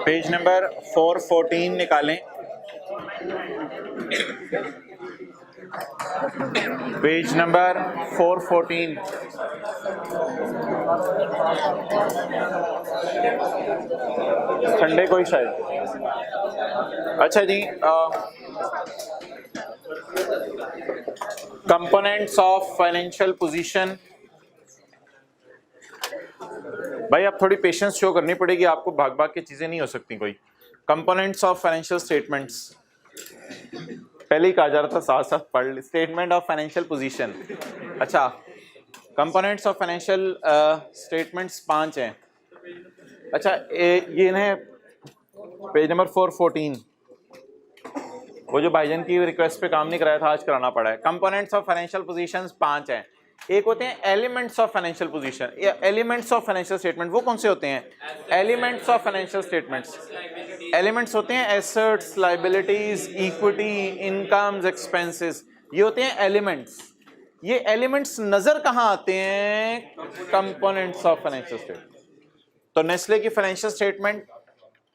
Page number 414 निकालें। Page number 414। Sunday को ही शायद। अच्छा जी, कंपोनेंट्स ऑफ फाइनेंशियल पोजीशन। भाई आप थोड़ी पेशेंस शो करनी पड़ेगी आपको, भाग भाग के चीजें नहीं हो सकती कोई। कंपोनेंट्स ऑफ फाइनेंशियल स्टेटमेंट्स पहले ही कहा जा रहा था, साथ साथ पढ़ ली। Statement of financial position. अच्छा, कंपोनेंट्स ऑफ फाइनेंशियल स्टेटमेंट्स 5 हैं। अच्छा, ये इन्हें पेज नंबर 414, वो जो भाईजान की रिक्वेस्ट पे काम नहीं कराया था, आज कराना पड़ा है। कंपोनेंट्स ऑफ फाइनेंशियल पोजीशंस 5 हैं। एक होते हैं एलिमेंट्स ऑफ फाइनेंशियल पोजीशन या एलिमेंट्स ऑफ फाइनेंशियल स्टेटमेंट। वो कौन से होते हैं? Elements of financial statements. Elements होते हैं assets, liabilities, equity, incomes, expenses. ये होते हैं एलिमेंट्स। ये एलिमेंट्स नजर कहां आते हैं? Components of financial statement. तो नेस्ले की फाइनेंशियल स्टेटमेंट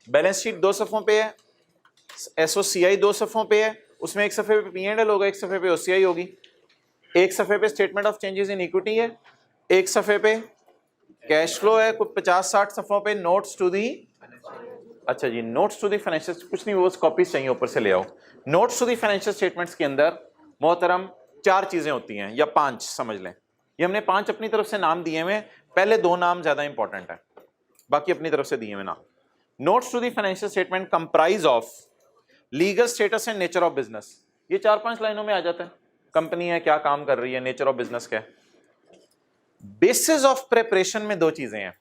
बैलेंस शीट 2 सफ़ों पे है, एसओसीआई 2 सफ़ों पे है, उसमें एक सफ़े पे P&L होगा, एक सफ़े पे ओसीआई होगी। एक सफ़े पे statement of changes in equity है, एक सफ़े पे कैश फ्लो है, कुछ 50-60 सफ़ों पे नोट्स टू दी। अच्छा जी, नोट्स टू दी फाइनेंशियल, कुछ नहीं, वो कॉपीज चाहिए ऊपर से ले आओ। Notes to the financial statements के अंदर मोहतरम 4 चीजें होती हैं, या 5 समझ लें। ये हमने 5 अपनी तरफ से नाम दिए हुए, पहले 2 नाम ज्यादा इंपॉर्टेंट है, बाकी अपनी तरफ से दिए हुए नाम। Notes to the financial statement comprise of legal status and nature of business. ये 4-5 लाइनों में आ जाता है। कंपनी है, क्या काम कर रही है, नेचर ऑफ बिजनेस क्या है। बेसिस ऑफ प्रिपरेशन में 2 चीजें हैं,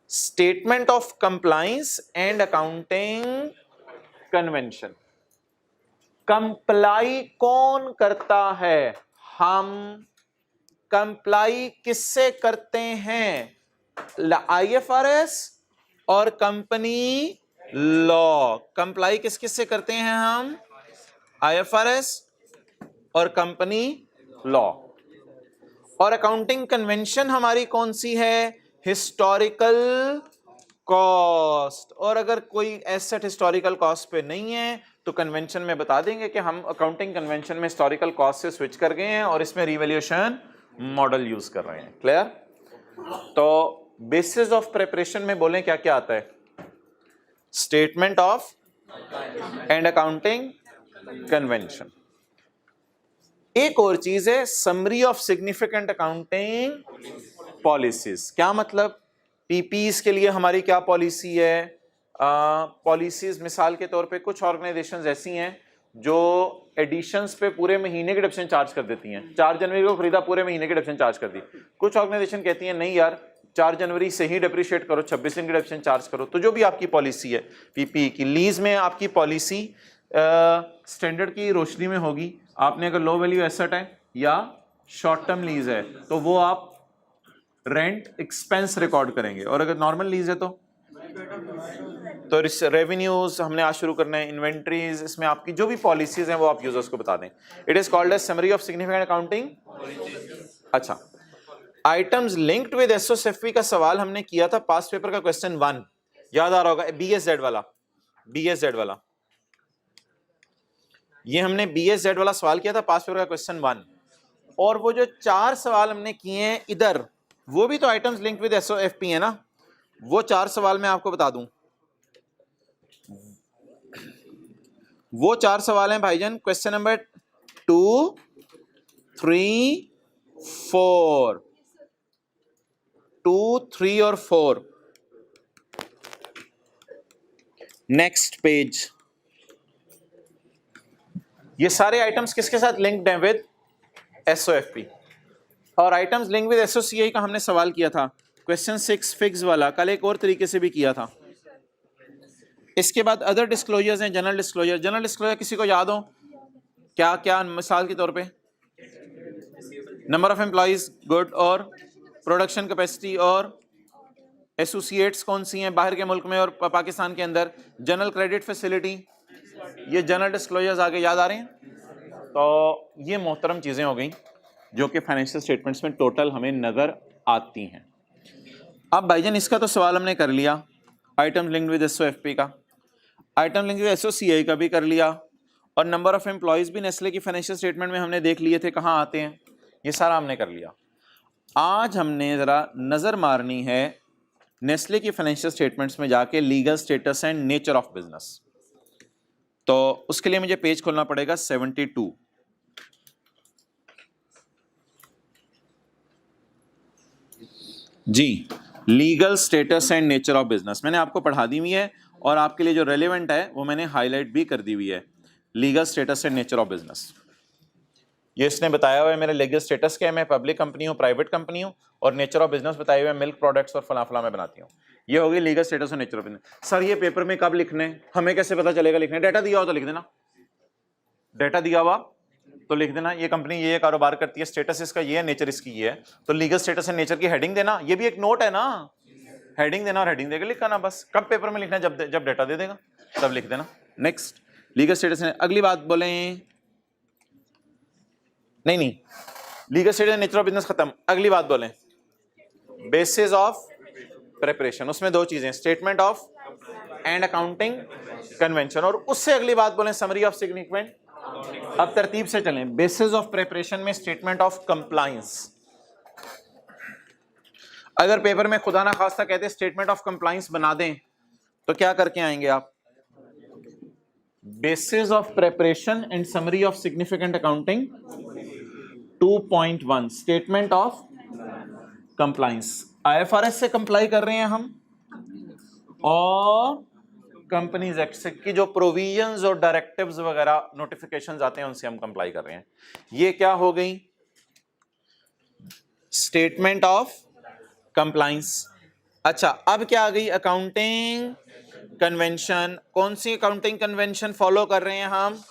statement of compliance and accounting convention. Comply कौन करता है? हम। कंप्लाई किससे करते हैं? IFRS और कंपनी लॉ। कंप्लाई किस किस से करते हैं हम? IFRS और कंपनी लॉ। और अकाउंटिंग कन्वेंशन हमारी कौन सी है? Historical cost. और अगर कोई एसेट हिस्टोरिकल कॉस्ट पे नहीं है तो कन्वेंशन में बता देंगे कि हम अकाउंटिंग कन्वेंशन में हिस्टोरिकल कॉस्ट से स्विच कर गए हैं और इसमें रिवैल्यूएशन मॉडल यूज कर रहे हैं। क्लियर? तो बेसिस ऑफ प्रिपरेशन में बोलें क्या क्या आता है? Statement of and accounting convention. एक और चीज है summary of significant accounting policies. क्या मतलब? पीपीज के लिए हमारी क्या पॉलिसी है? पॉलिसीज मिसाल के तौर पे कुछ ऑर्गेनाइजेशंस ऐसी हैं जो एडिशंस पे पूरे महीने की डिडक्शन चार्ज कर देती हैं। 4 जनवरी को खरीदा, पूरे महीने की डिडक्शन चार्ज कर दी। कुछ ऑर्गेनाइजेशन कहती हैं नहीं यार, 4 जनवरी से ही डिप्रिशिएट करो, 26 दिन की डिडक्शन चार्ज करो। तो जो भी आपकी पॉलिसी है पीपी की, लीज में आपकी पॉलिसी स्टैंडर्ड की रोशनी में होगी। आपने अगर लो वैल्यू एसेट है या शॉर्ट टर्म लीज है तो वो आप रेंट एक्सपेंस रिकॉर्ड करेंगे, और अगर नॉर्मल लीज है तो रेवेन्यूज हमने आज शुरू करना है, इन्वेंट्रीज, इसमें आपकी जो भी पॉलिसीज हैं वो आप यूजर्स को बता दें। It is called as summary of significant accounting. अच्छा, आइटम्स लिंक्ड विद एसओएफपी का सवाल हमने किया था पास्ट पेपर का क्वेश्चन 1, याद आ रहा होगा, BSZ वाला। BSZ वाला, ये हमने BSZ वाला सवाल किया था पास्ट पेपर का क्वेश्चन 1। और वो जो 4 सवाल हमने किए हैं इधर, वो भी तो आइटम्स लिंक्ड विद एसओएफपी है ना। वो 4 सवाल मैं आपको बता दूं। वो 4 सवाल हैं भाईजान, क्वेश्चन नंबर 2, 3, 4, 2, 3 और 4। Next page. ये सारे आइटम्स किसके साथ लिंक्ड हैं? विद एसओएफपी। और आइटम्स लिंक विद एसओसीआई का हमने सवाल किया था क्वेश्चन 6 फिक्स वाला, कल एक और तरीके से भी किया था। इसके बाद अदर डिस्क्लोजर्स हैं, जनरल डिस्क्लोजर। जनरल डिस्क्लोजर किसी को याद हो क्या क्या? मिसाल के तौर पे नंबर ऑफ एम्प्लॉइज, गुड, और प्रोडक्शन कैपेसिटी और एसोसिएट्स कौन सी हैं बाहर के मुल्क में और पाकिस्तान के अंदर, जनरल क्रेडिट फैसिलिटी, ये जनरल डिस्क्लोजर्स आगे याद आ रहे हैं। तो ये मोहतरम चीज़ें हो गई जो कि फाइनेंशियल स्टेटमेंट्स में टोटल हमें नज़र आती हैं। अब भाईजान इसका तो सवाल हमने कर लिया, आइटम लिंक्ड विद एसओएफपी का, आइटम लिंक्ड विद एसओसीआई का भी कर लिया, और नंबर ऑफ एम्प्लॉयज़ भी नेस्ले की फाइनेंशियल स्टेटमेंट में हमने देख लिए थे कहाँ आते हैं, ये सारा हमने कर लिया। आज हमने ज़रा नज़र मारनी है नेस्ले की फाइनेंशियल स्टेटमेंट्स में जाके legal status and nature of business. तो उसके लिए मुझे पेज खोलना पड़ेगा 72। जी, legal status and nature of business मैंने आपको पढ़ा दी हुई है और आपके लिए जो रेलेवेंट है वो मैंने हाईलाइट भी कर दी हुई है। Legal status and nature of business, ये इसने बताया हुआ है मेरा लीगल स्टेटस क्या है, मैं पब्लिक कंपनी हूँ, प्राइवेट कंपनी हूँ, और नेचर ऑफ बिजनेस बताया हुआ है मिल्क प्रोडक्ट्स और फला फला मैं बनाती हूँ। ये होगी लीगल स्टेटस और नेचर ऑफ बिजनेस। सर ये पेपर में कब लिखने, हमें कैसे पता चलेगा लिखने? डेटा दिया हो तो लिख देना, डेटा दिया हुआ तो लिख देना, ये कंपनी ये कारोबार करती है, स्टेटस इसका ये है, नेचर इसकी ये है, तो लीगल स्टेटस एंड नेचर की हेडिंग देना, ये भी एक नोट है ना, हेडिंग देना और हेडिंग देकर लिखना बस। कब पेपर में लिखना, जब डेटा दे देगा तब लिख देना। Next, legal status. अगली बात बोले, नहीं legal status nature of business खत्म, अगली बात बोले बेसिस ऑफ प्रिपरेशन। उसमें दो चीजें, statement of and accounting convention, और उससे अगली बात बोले समरी ऑफ सिग्निफिकेंट। अब तरतीब से चलें, बेसिस ऑफ प्रिपरेशन में स्टेटमेंट ऑफ कंप्लायंस। अगर पेपर में खुदा ना खास्ता कहते स्टेटमेंट ऑफ कंप्लायंस बना दें तो क्या करके आएंगे आप? Basis of preparation and summary of significant accounting 2.1 statement of compliance. IFRS से कंप्लाई कर रहे हैं हम और कंपनीज एक्ट की जो प्रोविजंस और डायरेक्टिव्स वगैरह नोटिफिकेशंस आते हैं उनसे हम कंप्लाई कर रहे हैं। ये क्या हो गई? Statement of compliance. अच्छा, अब क्या आ गई? Accounting convention. कौन सी अकाउंटिंग कन्वेंशन फॉलो कर रहे हैं हम?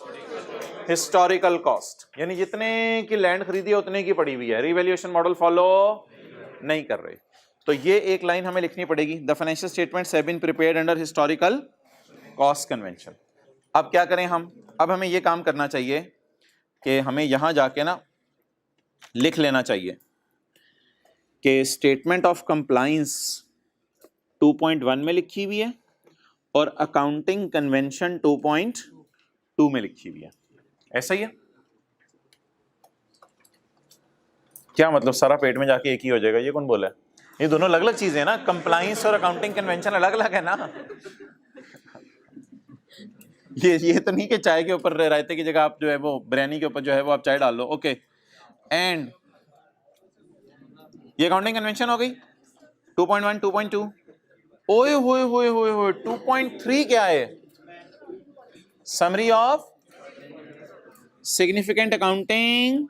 हिस्टोरिकल कॉस्ट, यानी जितने की लैंड खरीदी है उतने की पड़ी हुई है, रिवैल्यूएशन मॉडल फॉलो नहीं कर रहे। तो ये एक लाइन हमें लिखनी पड़ेगी, the financial statements have been prepared under historical cost convention. अब क्या करें हम? अब हमें ये काम करना चाहिए कि हमें यहां जाके ना लिख लेना चाहिए कि स्टेटमेंट ऑफ कंप्लायंस 2.1 में लिखी हुई है और अकाउंटिंग कन्वेंशन 2.2 में लिखी हुई है। ऐसा ही है क्या? मतलब सारा पेट में जाके एक ही हो जाएगा? ये कौन बोला है? ये दोनों अलग अलग चीजें हैं ना, कंप्लायंस और अकाउंटिंग कन्वेंशन अलग अलग है ना। ये तो नहीं कि चाय के ऊपर रायते की जगह आप जो है वो बिरयानी के ऊपर जो है वो आप चाय डाल लो। ओके, एंड ये अकाउंटिंग कन्वेंशन हो गई 2.1 2.2। ओए होए होए होए होए 2.3 क्या है? Summary of significant accounting.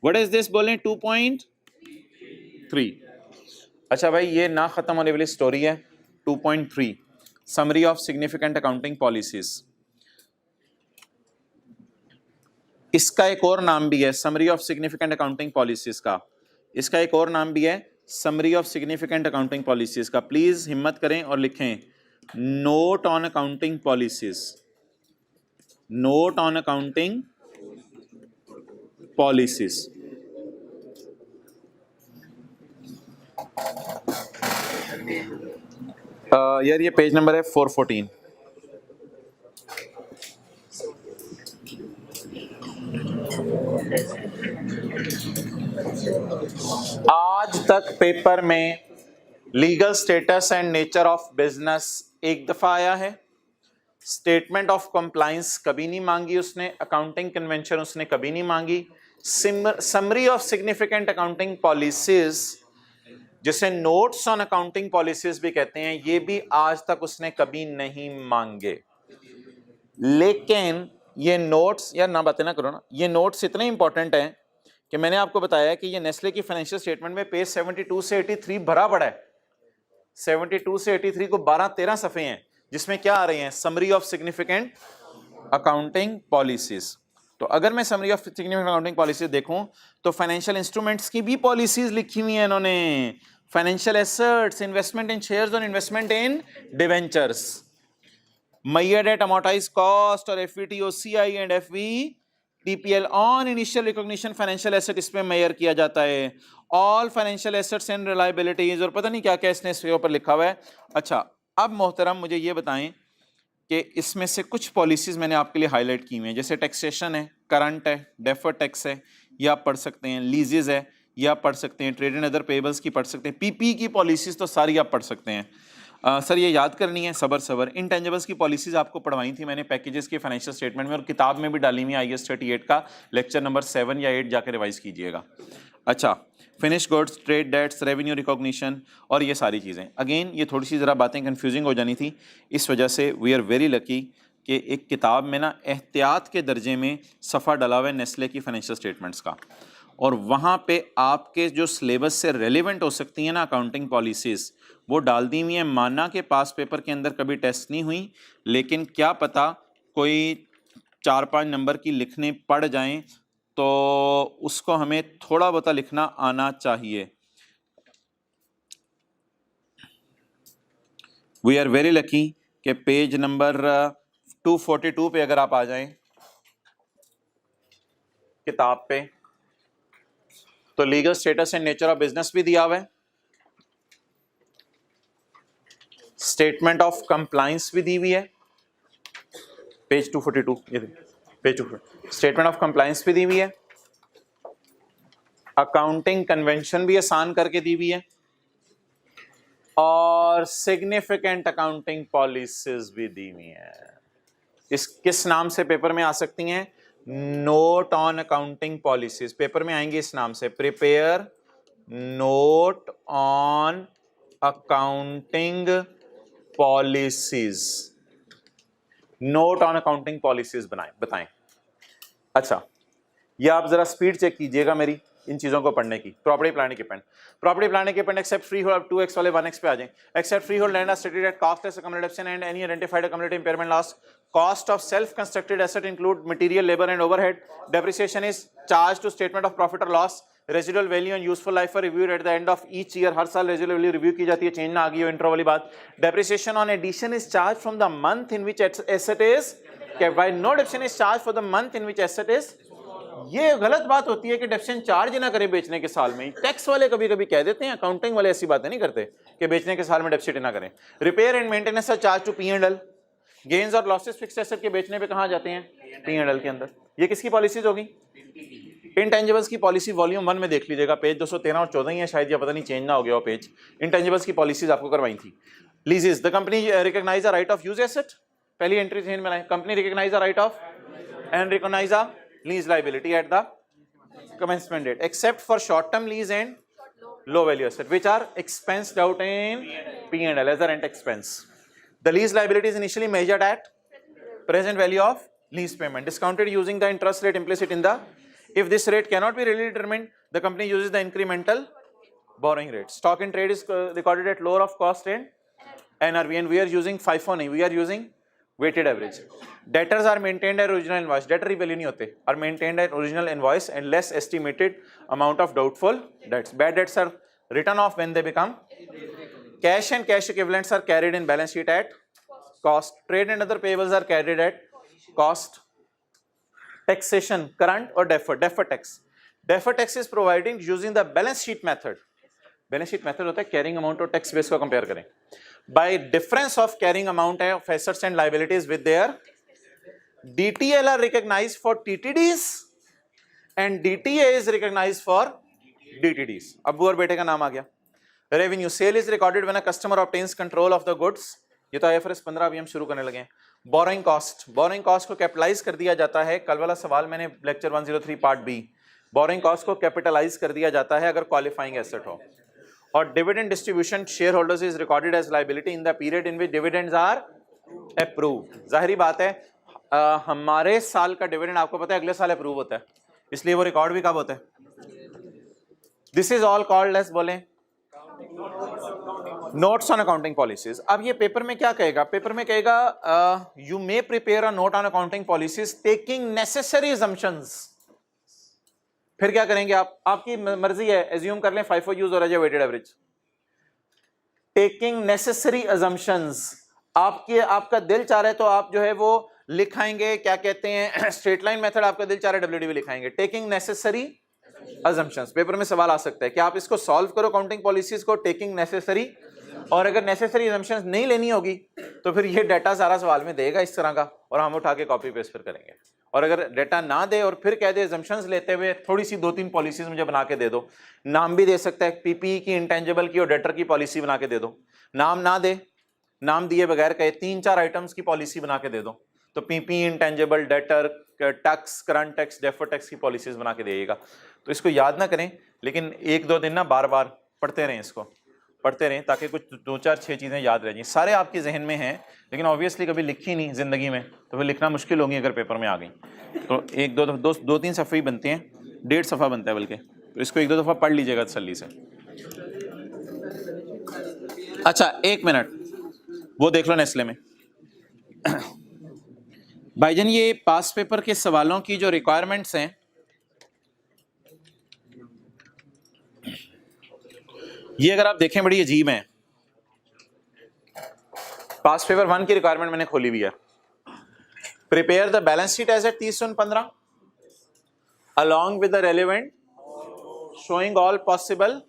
What is this? बोले 2.3। अच्छा भाई, ये ना खत्म होने वाली स्टोरी है। 2.3 summary of significant accounting policies. इसका एक और नाम भी है summary of significant accounting policies का। इसका एक और नाम भी है summary of significant accounting policies का। प्लीज हिम्मत करें और लिखें note on accounting policies. Note on accounting policies. यार ये पेज नंबर है 414। आज तक पेपर में legal status and nature of business एक दफा आया है, स्टेटमेंट ऑफ कंप्लायंस कभी नहीं मांगी उसने, अकाउंटिंग कन्वेंशन उसने कभी नहीं मांगी, summary of significant accounting policies जिसे नोट्स ऑन अकाउंटिंग पॉलिसीज भी कहते हैं, ये भी आज तक उसने कभी नहीं मांगे। लेकिन ये नोट्स, यार ना बातें ना करो ना, ये नोट्स इतने इंपॉर्टेंट हैं कि मैंने आपको बताया कि ये नेस्ले की फाइनेंशियल स्टेटमेंट में पेज 72 से 83 भरा पड़ा है। 72 से 83 को 12-13 सफ़े हैं जिसमें क्या आ रहे हैं? Summary of significant accounting policies. तो तो अगर मैं summary of significant accounting policy देखूं तो फाइनेंशियल इंस्ट्रूमेंट्स की भी पॉलिसीज लिखी हुई है इन्होंने, financial assets, investment in shares और investment in debentures, measured at amortised cost और FVT OCI and FVTPL on initial recognition financial asset इसमें मेजर किया जाता है, all financial assets and reliabilities और पता नहीं क्या क्या इसने इसके ऊपर लिखा हुआ है। अच्छा, अब मोहतरम मुझे ये बताएं कि इसमें से कुछ पॉलिसीज मैंने आपके लिए हाईलाइट की हुई हैं, जैसे टैक्सेशन है, करंट है, डेफर्ड टैक्स है, ये आप पढ़ सकते हैं, लीजेज है, ये आप पढ़ सकते हैं, ट्रेड एंड अदर पेबल्स की पढ़ सकते हैं, पीपी की पॉलिसीज तो सारी आप पढ़ सकते हैं। सर ये याद करनी है, सबर। इंटेंजिबल्स की पॉलिसीज आपको पढ़वाई थी मैंने पैकेजेस की फाइनेंशियल स्टेटमेंट में और किताब में भी डाली हुई IAS 38 का लेक्चर नंबर 7 या 8 जाकर रिवाइज कीजिएगा। अच्छा, finish goods, trade debts, revenue recognition और ये सारी चीज़ें, अगेन ये थोड़ी सी ज़रा बातें कंफ्यूजिंग हो जानी थी, इस वजह से वी आर वेरी लकी कि एक किताब में ना एहतियात के दर्जे में सफ़ा डला हुआ है नेस्ले की फाइनेंशियल स्टेटमेंट्स का, और वहाँ पे आपके जो सिलेबस से रेलिवेंट हो सकती हैं ना अकाउंटिंग पॉलिसीज़ वो डाल दी हुई हैं। माना के पास पेपर के अंदर कभी टेस्ट नहीं हुई, लेकिन क्या पता कोई 4-5 नंबर की लिखने पड़ जाएं तो उसको हमें थोड़ा बहुत लिखना आना चाहिए। वी आर वेरी लकी कि पेज नंबर 242 पे अगर आप आ जाएं किताब पे तो legal status and nature of business भी दिया हुआ है, स्टेटमेंट ऑफ कंप्लायंस भी दी हुई है, पेज 242, ये पेज 242, स्टेटमेंट ऑफ कंप्लायंस भी दी हुई है, अकाउंटिंग कन्वेंशन भी आसान करके दी हुई है, और सिग्निफिकेंट अकाउंटिंग पॉलिसीज भी दी हुई है। इस किस नाम से पेपर में आ सकती हैं? Note on accounting policies paper में आएंगे इस नाम से, prepare note on accounting policies, note on accounting policies बताएं। अच्छा, ये आप जरा स्पीड चेक कीजिएगा मेरी इन चीजों को पढ़ने की। प्रॉपर्टी प्लानिंग के प्रॉपर्टी प्लानिंग के एक्सेप्ट फ्री होल्ड 2x वाले 1x पे आ जाएं। Except freehold land are stated at cost as accumulation and any identified accumulated impairment loss. Cost of self constructed asset include material, labor and overhead. Depreciation is charged to statement of profit or loss. Residual value and useful life are reviewed at the end of each year. हर साल residual value review की जाती है, change ना आ गई हो intro वाली बात। Depreciation on addition is charged from the month in which asset is kept. By no depreciation is charged for the month in which asset is. ये गलत बात होती है कि डेप्रिसिएशन चार्ज ना करें बेचने के साल में। टैक्स वाले कभी कभी कह देते हैं, अकाउंटिंग वाले ऐसी बातें नहीं करते कि बेचने के साल में डेप्रिसिएट ना करें। Repair and maintenance are charge to P&L। Gains और लॉसेस फिक्स्ड एसेट के बेचने पे कहां जाते हैं? P&L के अंदर। ये किसकी पॉलिसीज होगी? इंटेंजिबल्स की पॉलिसी वॉल्यूम 1 में देख लीजिएगा, पेज 213 और 14 ही है शायद, या पता नहीं चेंज ना हो गया हो पेज। इंटेंजिबल्स की पॉलिसीज आपको करवाई थी। Leases, the company recognise a right of use asset, पहली एंट्री चेंज में लाए, company recognise a right of and recognise a lease liability at the commencement date, except for short term lease and low value asset which are expensed out in P&L as a rent expense. The lease liability is initially measured at present value of lease payment, discounted using the interest rate implicit in the, if this rate cannot be really determined, the company uses the incremental borrowing rate. Stock in trade is recorded at lower of cost and NRV, and we are using FIFO नहीं, we are using weighted average. Debtors are maintained at original invoice, debtor value नहीं होते, are maintained at original invoice and less estimated amount of doubtful debts. Bad debts are written off when they become cash, and cash equivalents are carried in balance sheet at cost. Trade and other payables are carried at cost. Taxation, current or deferred. Deferred tax. Deferred tax is provided using the balance sheet method. Balance sheet method होता है carrying amount और tax base को compare करें। Bye difference of carrying amount of assets and liabilities with their DTL are recognized for TTDs and DTA is recognized for DTDs. अब्बू और बेटे का नाम आ गया। Revenue, sale is recorded when a customer obtains control of the goods, ये तो IFRS 15 अभी हम शुरू करने लगे हैं। बोरोइंग कॉस्ट, बोरोइंग कॉस्ट को कैपिटलाइज कर दिया जाता है, कल वाला सवाल मैंने lecture 103 part B, borrowing cost को कैपिटलाइज कर दिया जाता है अगर क्वालिफाइंग एसेट हो। और dividend distribution shareholders is recorded as liability in the period in which dividends are approved. जाहिर बात है हमारे साल का डिविडेंड आपको पता है अगले साल अप्रूव होता है, इसलिए वो रिकॉर्ड भी कब होता है? This is all called as बोलें नोट्स ऑन अकाउंटिंग पॉलिसीज। अब ये पेपर में क्या कहेगा, पेपर में कहेगा you may prepare a note on accounting policies taking necessary assumptions. फिर क्या करेंगे आप, आपकी मर्जी है, एज्यूम कर लें 5 यूज हो रहा है weighted average. Taking necessary assumptions, आपका दिल चाह रहा है तो आप जो है वो लिखाएंगे, क्या कहते हैं, स्ट्रेट लाइन मेथड, आपका दिल चाह रहा है WDV लिखाएंगे। टेकिंग नेसेसरी असम्पशंस, पेपर में सवाल आ सकता है कि आप इसको सॉल्व करो अकाउंटिंग पॉलिसीज को टेकिंग नेसेसरी, और अगर नेसेसरी असम्पशंस नहीं लेनी होगी तो फिर ये डाटा सारा सवाल में देगा इस तरह का, और हम उठा के कॉपी पेस्ट फिर करेंगे। और अगर डाटा ना दे और फिर कह दे असम्पशंस लेते हुए थोड़ी सी 2-3 पॉलिसीज मुझे बना के दे दो, नाम भी दे सकता है, PPE की, इंटेंजिबल की और डेटर की पॉलिसी बना के दे दो। नाम ना दे, नाम दिए बगैर कहे 3-4 आइटम्स की पॉलिसी बना के दे दो, तो PPE, intangible, debtor, tax, current tax, deferred tax की पॉलिसीज बना के देगा। तो इसको याद ना करें, लेकिन 1-2 दिन ना बार बार पढ़ते रहें, इसको पढ़ते रहें ताकि कुछ 2-4-6 चीज़ें याद रह जाएं। सारे आपके जहन में हैं लेकिन ऑब्वियसली कभी लिखी नहीं ज़िंदगी में, तो फिर लिखना मुश्किल होगी अगर पेपर में आ गई। तो 1-2-3 सफ़े ही बनते हैं, 1.5 सफ़ा बनता है बल्कि, तो इसको 1-2 दफ़ा पढ़ लीजिएगा तसल्ली से। अच्छा 1 मिनट, वो देख लो नेस्ले में भाईजान, ये पास पेपर के सवालों की जो रिक्वायरमेंट्स हैं, ये अगर आप देखें बड़ी अजीब हैं। पास पेपर 1 की रिक्वायरमेंट मैंने खोली हुई है। Prepare the balance sheet as at 30/15 along with the relevant showing all possible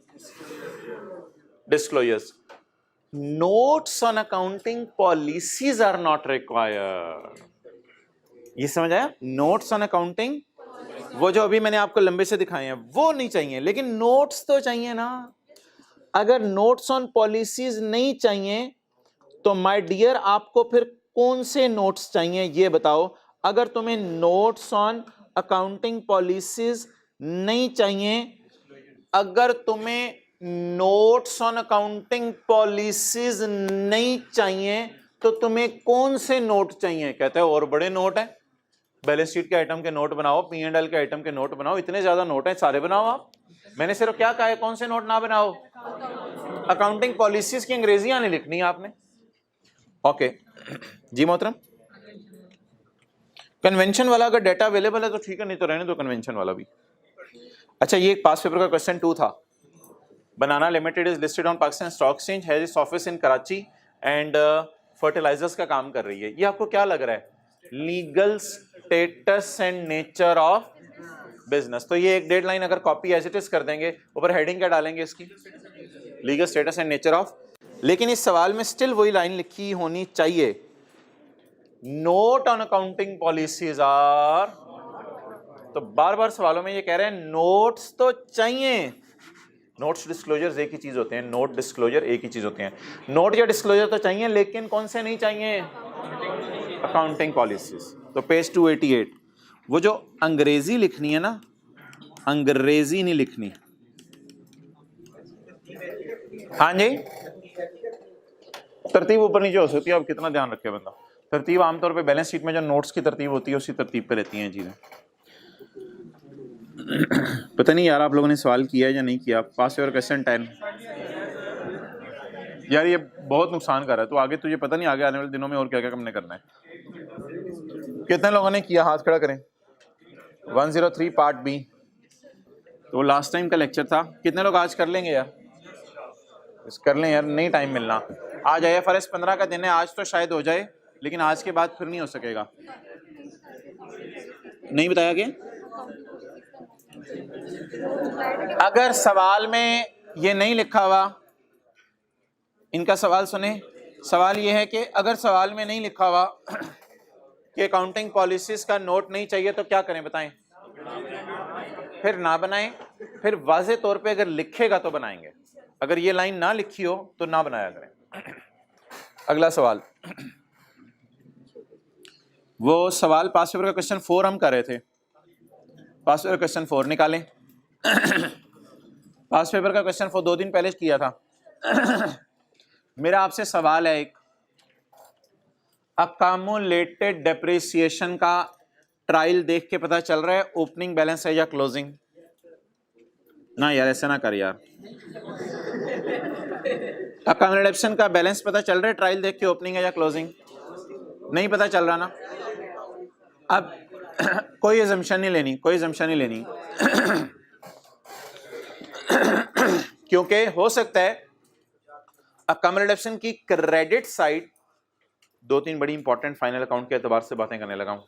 disclosures. Notes on accounting policies are not required. ये समझ आया? नोट्स ऑन अकाउंटिंग, वो जो अभी मैंने आपको लंबे से दिखाए हैं वो नहीं चाहिए, लेकिन नोट्स तो चाहिए ना। अगर नोट्स ऑन पॉलिसीज नहीं चाहिए तो माय डियर आपको फिर कौन से नोट्स चाहिए ये बताओ। अगर तुम्हें नोट्स ऑन अकाउंटिंग पॉलिसीज नहीं चाहिए, अगर तुम्हें नोट्स ऑन अकाउंटिंग पॉलिसीज नहीं चाहिए तो तुम्हें कौन से नोट चाहिए? कहते हैं और बड़े नोट हैं, बैलेंस शीट के आइटम के नोट बनाओ, P&L के आइटम के नोट बनाओ, इतने ज्यादा नोट हैं, सारे बनाओ आप। मैंने सिर्फ क्या कहा है, कौन से नोट ना बनाओ? अकाउंटिंग पॉलिसीज की अंग्रेजियां नहीं लिखनी है आपने। ओके जी मोहतरम, कन्वेंशन वाला अगर डेटा अवेलेबल है तो ठीक है, नहीं तो रहने दो कन्वेंशन वाला भी। अच्छा, ये एक पास पेपर का क्वेश्चन 2 था। Banana limited is listed on Pakistan stock exchange, has its office in Karachi and fertilisers का काम कर रही है। ये आपको क्या लग रहा है? Legal status and nature of business. तो ये एक डेडलाइन अगर कॉपी एज इट इज कर देंगे, ऊपर हेडिंग क्या डालेंगे इसकी? Legal status and nature of. लेकिन इस सवाल में स्टिल वही लाइन लिखी होनी चाहिए, note on accounting policies are. तो बार बार सवालों में ये कह रहे हैं नोट्स तो चाहिए। नोट्स डिस्क्लोजर एक ही चीज होते हैं, नोट डिस्क्लोजर एक ही चीज होते हैं। नोट या डिस्क्लोजर तो चाहिए, लेकिन कौन से नहीं चाहिए? Accounting policies. तो पेज 288, वो जो अंग्रेजी लिखनी है ना, अंग्रेजी नहीं लिखनी। हाँ जी, तरतीब ऊपर नीचे हो सकती है, अब कितना ध्यान रखे बंदा। तरतीब आमतौर पे बैलेंस शीट में जो नोट्स की तरतीब होती है उसी तरतीब पे रहती हैं चीजें। पता नहीं यार आप लोगों ने सवाल किया है या नहीं किया। पास पेपर क्वेश्चन 10 यार, ये बहुत नुकसान कर रहा है। तो आगे तुझे पता नहीं आगे आने वाले दिनों में और क्या क्या हमने करना है। कितने लोगों ने किया? हाथ खड़ा करें। 103 पार्ट बी, तो लास्ट टाइम का लेक्चर था। कितने लोग आज कर लेंगे यार? कर लें यार, नहीं टाइम मिलना। आज IFRS 15 का दिन है, आज तो शायद हो जाए, लेकिन आज के बाद फिर नहीं हो सकेगा। नहीं बताया क्या? अगर सवाल में ये नहीं लिखा हुआ, इनका सवाल सुने। सवाल ये है कि अगर सवाल में नहीं लिखा हुआ कि अकाउंटिंग पॉलिसीज का नोट नहीं चाहिए तो क्या करें बताएं? फिर ना बनाएं। फिर वाज़े तौर पे अगर लिखेगा तो बनाएंगे, अगर ये लाइन ना लिखी हो तो ना बनाया करें। अगला सवाल, वो सवाल पास पेपर का क्वेश्चन 4 हम कर रहे थे। पास पेपर क्वेश्चन 4 निकालें। पास पेपर का क्वेश्चन 4 2 दिन पहले किया था। मेरा आपसे सवाल है, एक अकामुलेटेड डेप्रिसिएशन का ट्रायल देख के पता चल रहा है ओपनिंग बैलेंस है या क्लोजिंग? ना यार, ऐसे ना कर यार। अकोमोडेशन का बैलेंस पता चल रहा है ट्रायल देख के, ओपनिंग है या क्लोजिंग? नहीं पता चल रहा ना। अब कोई assumption नहीं लेनी, कोई assumption नहीं लेनी क्योंकि हो सकता है अकोमोडेशन की क्रेडिट साइड, दो तीन बड़ी इंपॉर्टेंट फाइनल अकाउंट के एतबार से बातें करने लगा हूं।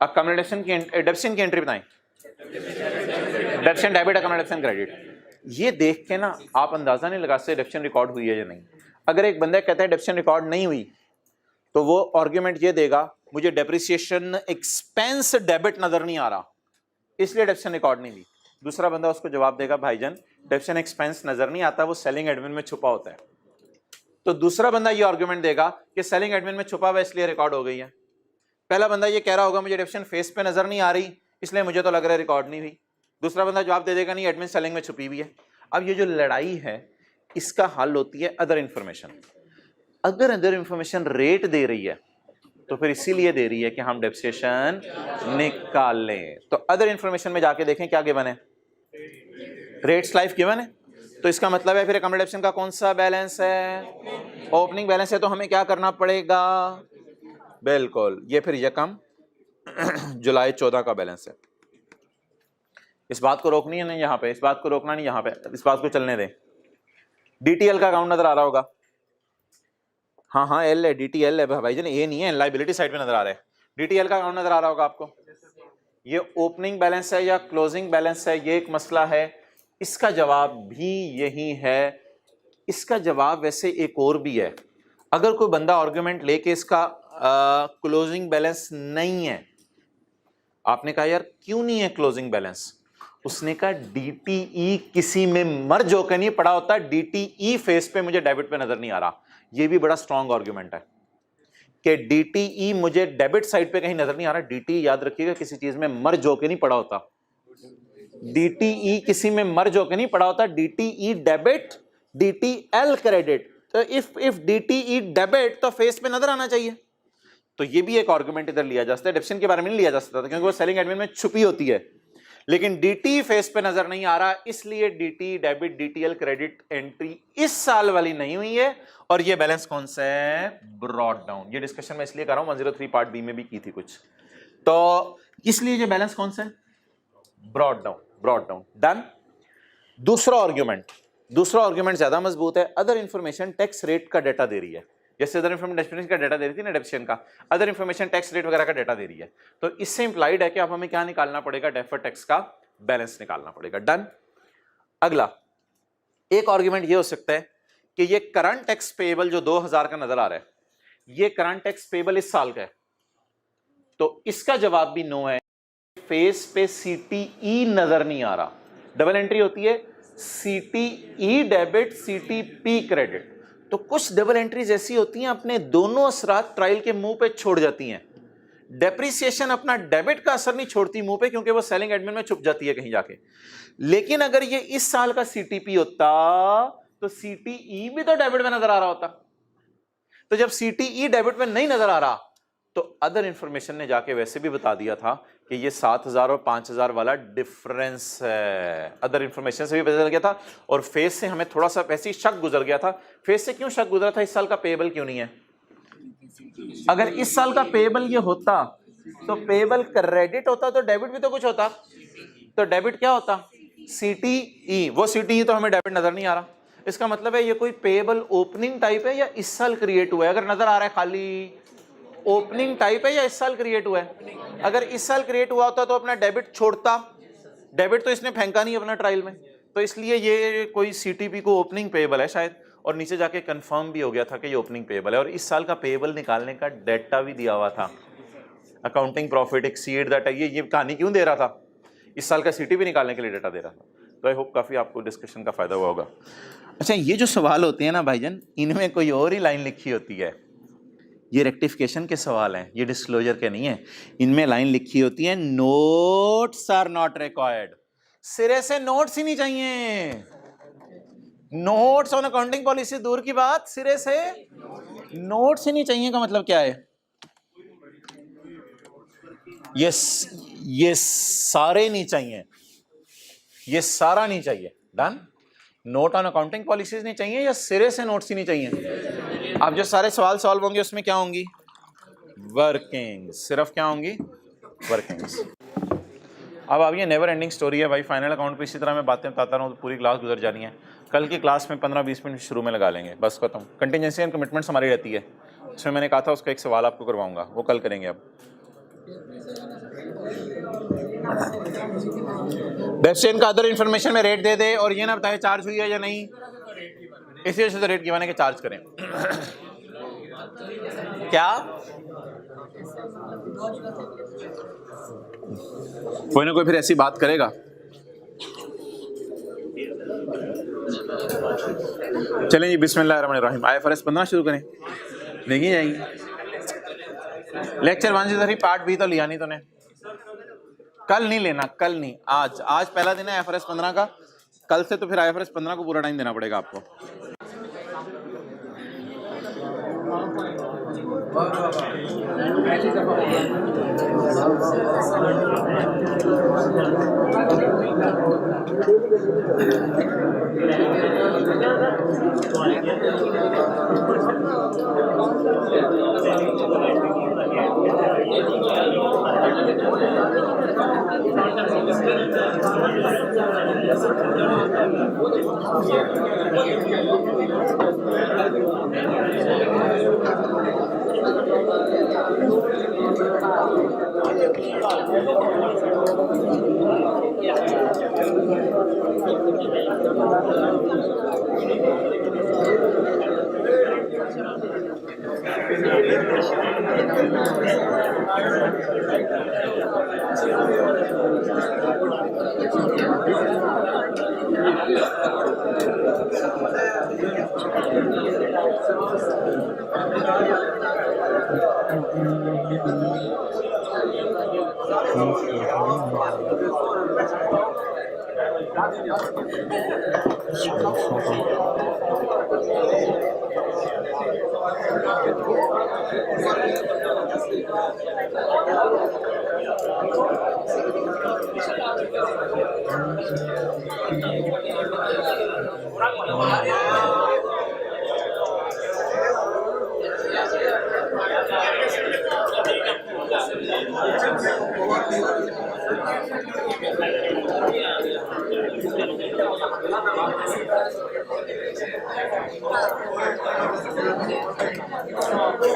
अकोमोडेशन की डेबिशन की एंट्री बताएं, डेबिशन डेबिट अकोमोडेशन क्रेडिट। ये देख के ना आप अंदाजा नहीं लगा सकते डेबिशन रिकॉर्ड हुई है या नहीं। अगर एक बंदा कहता है डेबिशन रिकॉर्ड नहीं हुई तो वो आर्ग्यूमेंट ये देगा मुझे डेप्रिसिएशन एक्सपेंस डेबिट नजर नहीं आ रहा इसलिए डेबिशन रिकॉर्ड नहीं हुई। दूसरा बंदा उसको जवाब देगा भाईजान डेबिशन एक्सपेंस नजर नहीं आता, वो सेलिंग एडमिन में छुपा होता है। तो दूसरा बंदा ये आर्ग्यूमेंट देगा कि सेलिंग एडमिन में छुपा हुआ इसलिए रिकॉर्ड हो गई है। पहला बंदा ये कह रहा होगा मुझे डेबिशन फेस पे नजर नहीं आ रही इसलिए मुझे तो लग रहा है रिकॉर्ड नहीं हुई। दूसरा बंदा जवाब दे देगा नहीं एडमिन सेलिंग में छुपी हुई है। अब ये जो लड़ाई है इसका हल होती है अदर इंफॉर्मेशन। अगर अदर इंफॉर्मेशन रेट दे रही है तो फिर इसीलिए दे रही है कि हम डेप्रिसिएशन निकाल लें। तो अदर इंफॉर्मेशन में जाके देखें क्या गिवन है, रेट्स लाइफ गिवन है। तो इसका मतलब है फिर अकोमोडेशन का कौन सा बैलेंस है, ओपनिंग बैलेंस है। तो हमें क्या करना पड़ेगा, बिल्कुल ये फिर यकम जुलाई 14 का बैलेंस है। इस बात को रोकनी है नहीं यहाँ पे, इस बात को रोकना नहीं यहाँ पे, इस बात को चलने दें। डीटीएल का अकाउंट नजर आ रहा होगा, हाँ हाँ एल है, डीटीएल है भाई जान, ये नहीं है, लाइबिलिटी साइड पे नजर आ रहा है। डीटीएल का अकाउंट नजर आ रहा होगा आपको। ये ओपनिंग बैलेंस है या क्लोजिंग बैलेंस है ये एक मसला है, इसका जवाब भी यही है। इसका जवाब वैसे एक और भी है। अगर कोई बंदा आर्गुमेंट लेके इसका क्लोजिंग बैलेंस नहीं है, आपने कहा यार क्यों नहीं है क्लोजिंग बैलेंस, उसने कहा डीटीई किसी में मर्ज होकर नहीं पड़ा होता, डीटीई फेस पे मुझे डेबिट पे नजर नहीं आ रहा। ये भी बड़ा स्ट्रॉन्ग आर्गुमेंट है कि डीटीई मुझे डेबिट साइड पे कहीं नजर नहीं आ रहा। डीटीई याद रखिएगा किसी चीज में मर्ज होकर नहीं पड़ा होता, डीटीई किसी में मर्ज होकर नहीं पड़ा होता। DTE debit, DTL credit. तो इफ डीटीई डेबिट तो फेस पे नजर आना चाहिए। तो ये भी एक आर्गुमेंट इधर लिया जा सकता है, डेबिशन के बारे में नहीं लिया जा सकता था क्योंकि वो सेलिंग एडमिन में छुपी होती है। लेकिन डीटी फेस पे नजर नहीं आ रहा इसलिए DT debit DTL credit entry इस साल वाली नहीं हुई है। और ये बैलेंस कौन सा है, ब्रॉड डाउन। ये डिस्कशन मैं इसलिए कर रहा हूं 103 पार्ट बी में भी की थी कुछ, तो इसलिए ये बैलेंस कौन सा है, brought down, brought down. Done. दूसरा आर्गुमेंट ज्यादा मजबूत है। अदर इंफॉर्मेशन टैक्स रेट का डाटा दे रही है, जैसे अदर इंफॉर्मेशन का डाटा दे रही थी ना डेप्रिसिएशन का, अदर इंफॉर्मेशन टैक्स रेट वगैरह का डाटा दे रही है। तो इससे इंप्लाइड है कि अब हमें क्या निकालना पड़ेगा, डेफर्ड टैक्स का बैलेंस निकालना पड़ेगा। डन। अगला एक आर्गुमेंट ये हो सकता है कि ये करंट टैक्स पेबल जो 2000 का नजर आ रहा है, ये करंट टैक्स पेबल इस साल का है। तो इसका जवाब भी नो है, फेस पे सीटीई नजर नहीं आ रहा। डबल एंट्री होती है सीटीई डेबिट सीटीपी क्रेडिट। तो कुछ डबल एंट्रीज ऐसी होती हैं अपने दोनों असरात ट्रायल के मुंह पे छोड़ जाती हैं। डेप्रिसिएशन अपना डेबिट का असर नहीं छोड़ती मुंह पे क्योंकि वो सेलिंग एडमिन में छुप जाती है कहीं जाके। लेकिन अगर ये इस साल का सीटीपी होता तो सीटीई भी तो डेबिट में नजर आ रहा होता। तो जब सीटीई डेबिट में नहीं नजर आ रहा तो अदर इंफॉर्मेशन ने जाके वैसे भी बता दिया था कि ये 7000 और 5000 वाला डिफरेंस है। अदर इंफॉर्मेशन से भी पता चल गया था और फेस से हमें थोड़ा सा वैसे ही शक गुजर गया था। फेस से क्यों शक गुजरा था, इस साल का पेबल क्यों नहीं है। अगर इस साल का पेबल ये होता तो पेबल क्रेडिट होता तो डेबिट भी तो कुछ होता। तो डेबिट क्या होता, सीटीई। वो सीटीई तो हमें डेबिट नजर नहीं आ रहा। इसका मतलब है ये कोई पेबल ओपनिंग टाइप है या इस साल क्रिएट हुआ है। अगर नजर आ रहा है खाली ओपनिंग टाइप है या इस साल क्रिएट हुआ है। अगर इस साल क्रिएट हुआ होता तो अपना डेबिट छोड़ता, डेबिट तो इसने फेंका नहीं अपना ट्रायल में, तो इसलिए ये कोई सीटीपी को ओपनिंग पेबल है शायद। और नीचे जाके कंफर्म भी हो गया था कि ये ओपनिंग पेबल है। और इस साल का पेबल निकालने का डेटा भी दिया हुआ था, अकाउंटिंग प्रॉफिट एक्सीड दैट। ये कहानी क्यों दे रहा था, इस साल का सीटीपी निकालने के लिए डेटा दे रहा था। तो आई होप काफी आपको डिस्कशन का फायदा हुआ होगा। अच्छा, ये जो सवाल होते हैं ना भाईजान, इनमें कोई और ही लाइन लिखी होती है। ये रेक्टिफिकेशन के सवाल हैं, ये डिस्क्लोजर के नहीं है। इनमें लाइन लिखी होती है नोट्स आर नॉट रिक्वायर्ड। सिरे से नोट्स ही नहीं चाहिए। नोट्स ऑन अकाउंटिंग पॉलिसी दूर की बात, सिरे से नोट्स ही नहीं चाहिए का मतलब क्या है, ये सारे नहीं चाहिए, ये सारा नहीं चाहिए। Done. Note on accounting policies नहीं चाहिए या सिरे से नोट्स ही नहीं चाहिए? अब जो सारे सवाल सॉल्व होंगे उसमें क्या होंगी? वर्किंग्स, सिर्फ क्या होंगी? वर्किंग्स। अब ये नेवर एंडिंग स्टोरी है भाई, फाइनल अकाउंट पे इसी तरह मैं बातें बताता रहूँ तो पूरी क्लास गुजर जानी है। कल की क्लास में 15-20 मिनट शुरू में लगा लेंगे, बस खत्म। कंटिजेंसी एंड कमिटमेंट्स हमारी रहती है, उसमें मैंने कहा था उसका एक सवाल आपको करवाऊंगा, वो कल करेंगे। अब वेबसाइट का अदर इन्फॉर्मेशन में रेट दे दे और ये ना बताए चार्ज हुई है या नहीं, इसी वजह से रेट गिवन है कि चार्ज करें। क्या कोई ना कोई फिर ऐसी बात करेगा। चलें जी, बिस्मिल्लाहिर्रहमानिर्रहीम। IFRS 15 शुरू करें, देखी जाएंगे। लेक्चर 1 से 3 पार्ट भी तो लिया नहीं तूने? कल नहीं लेना, कल नहीं, आज पहला दिन है IFRS 15 का, कल से तो फिर IFRS 15 को पूरा टाइम देना पड़ेगा आपको।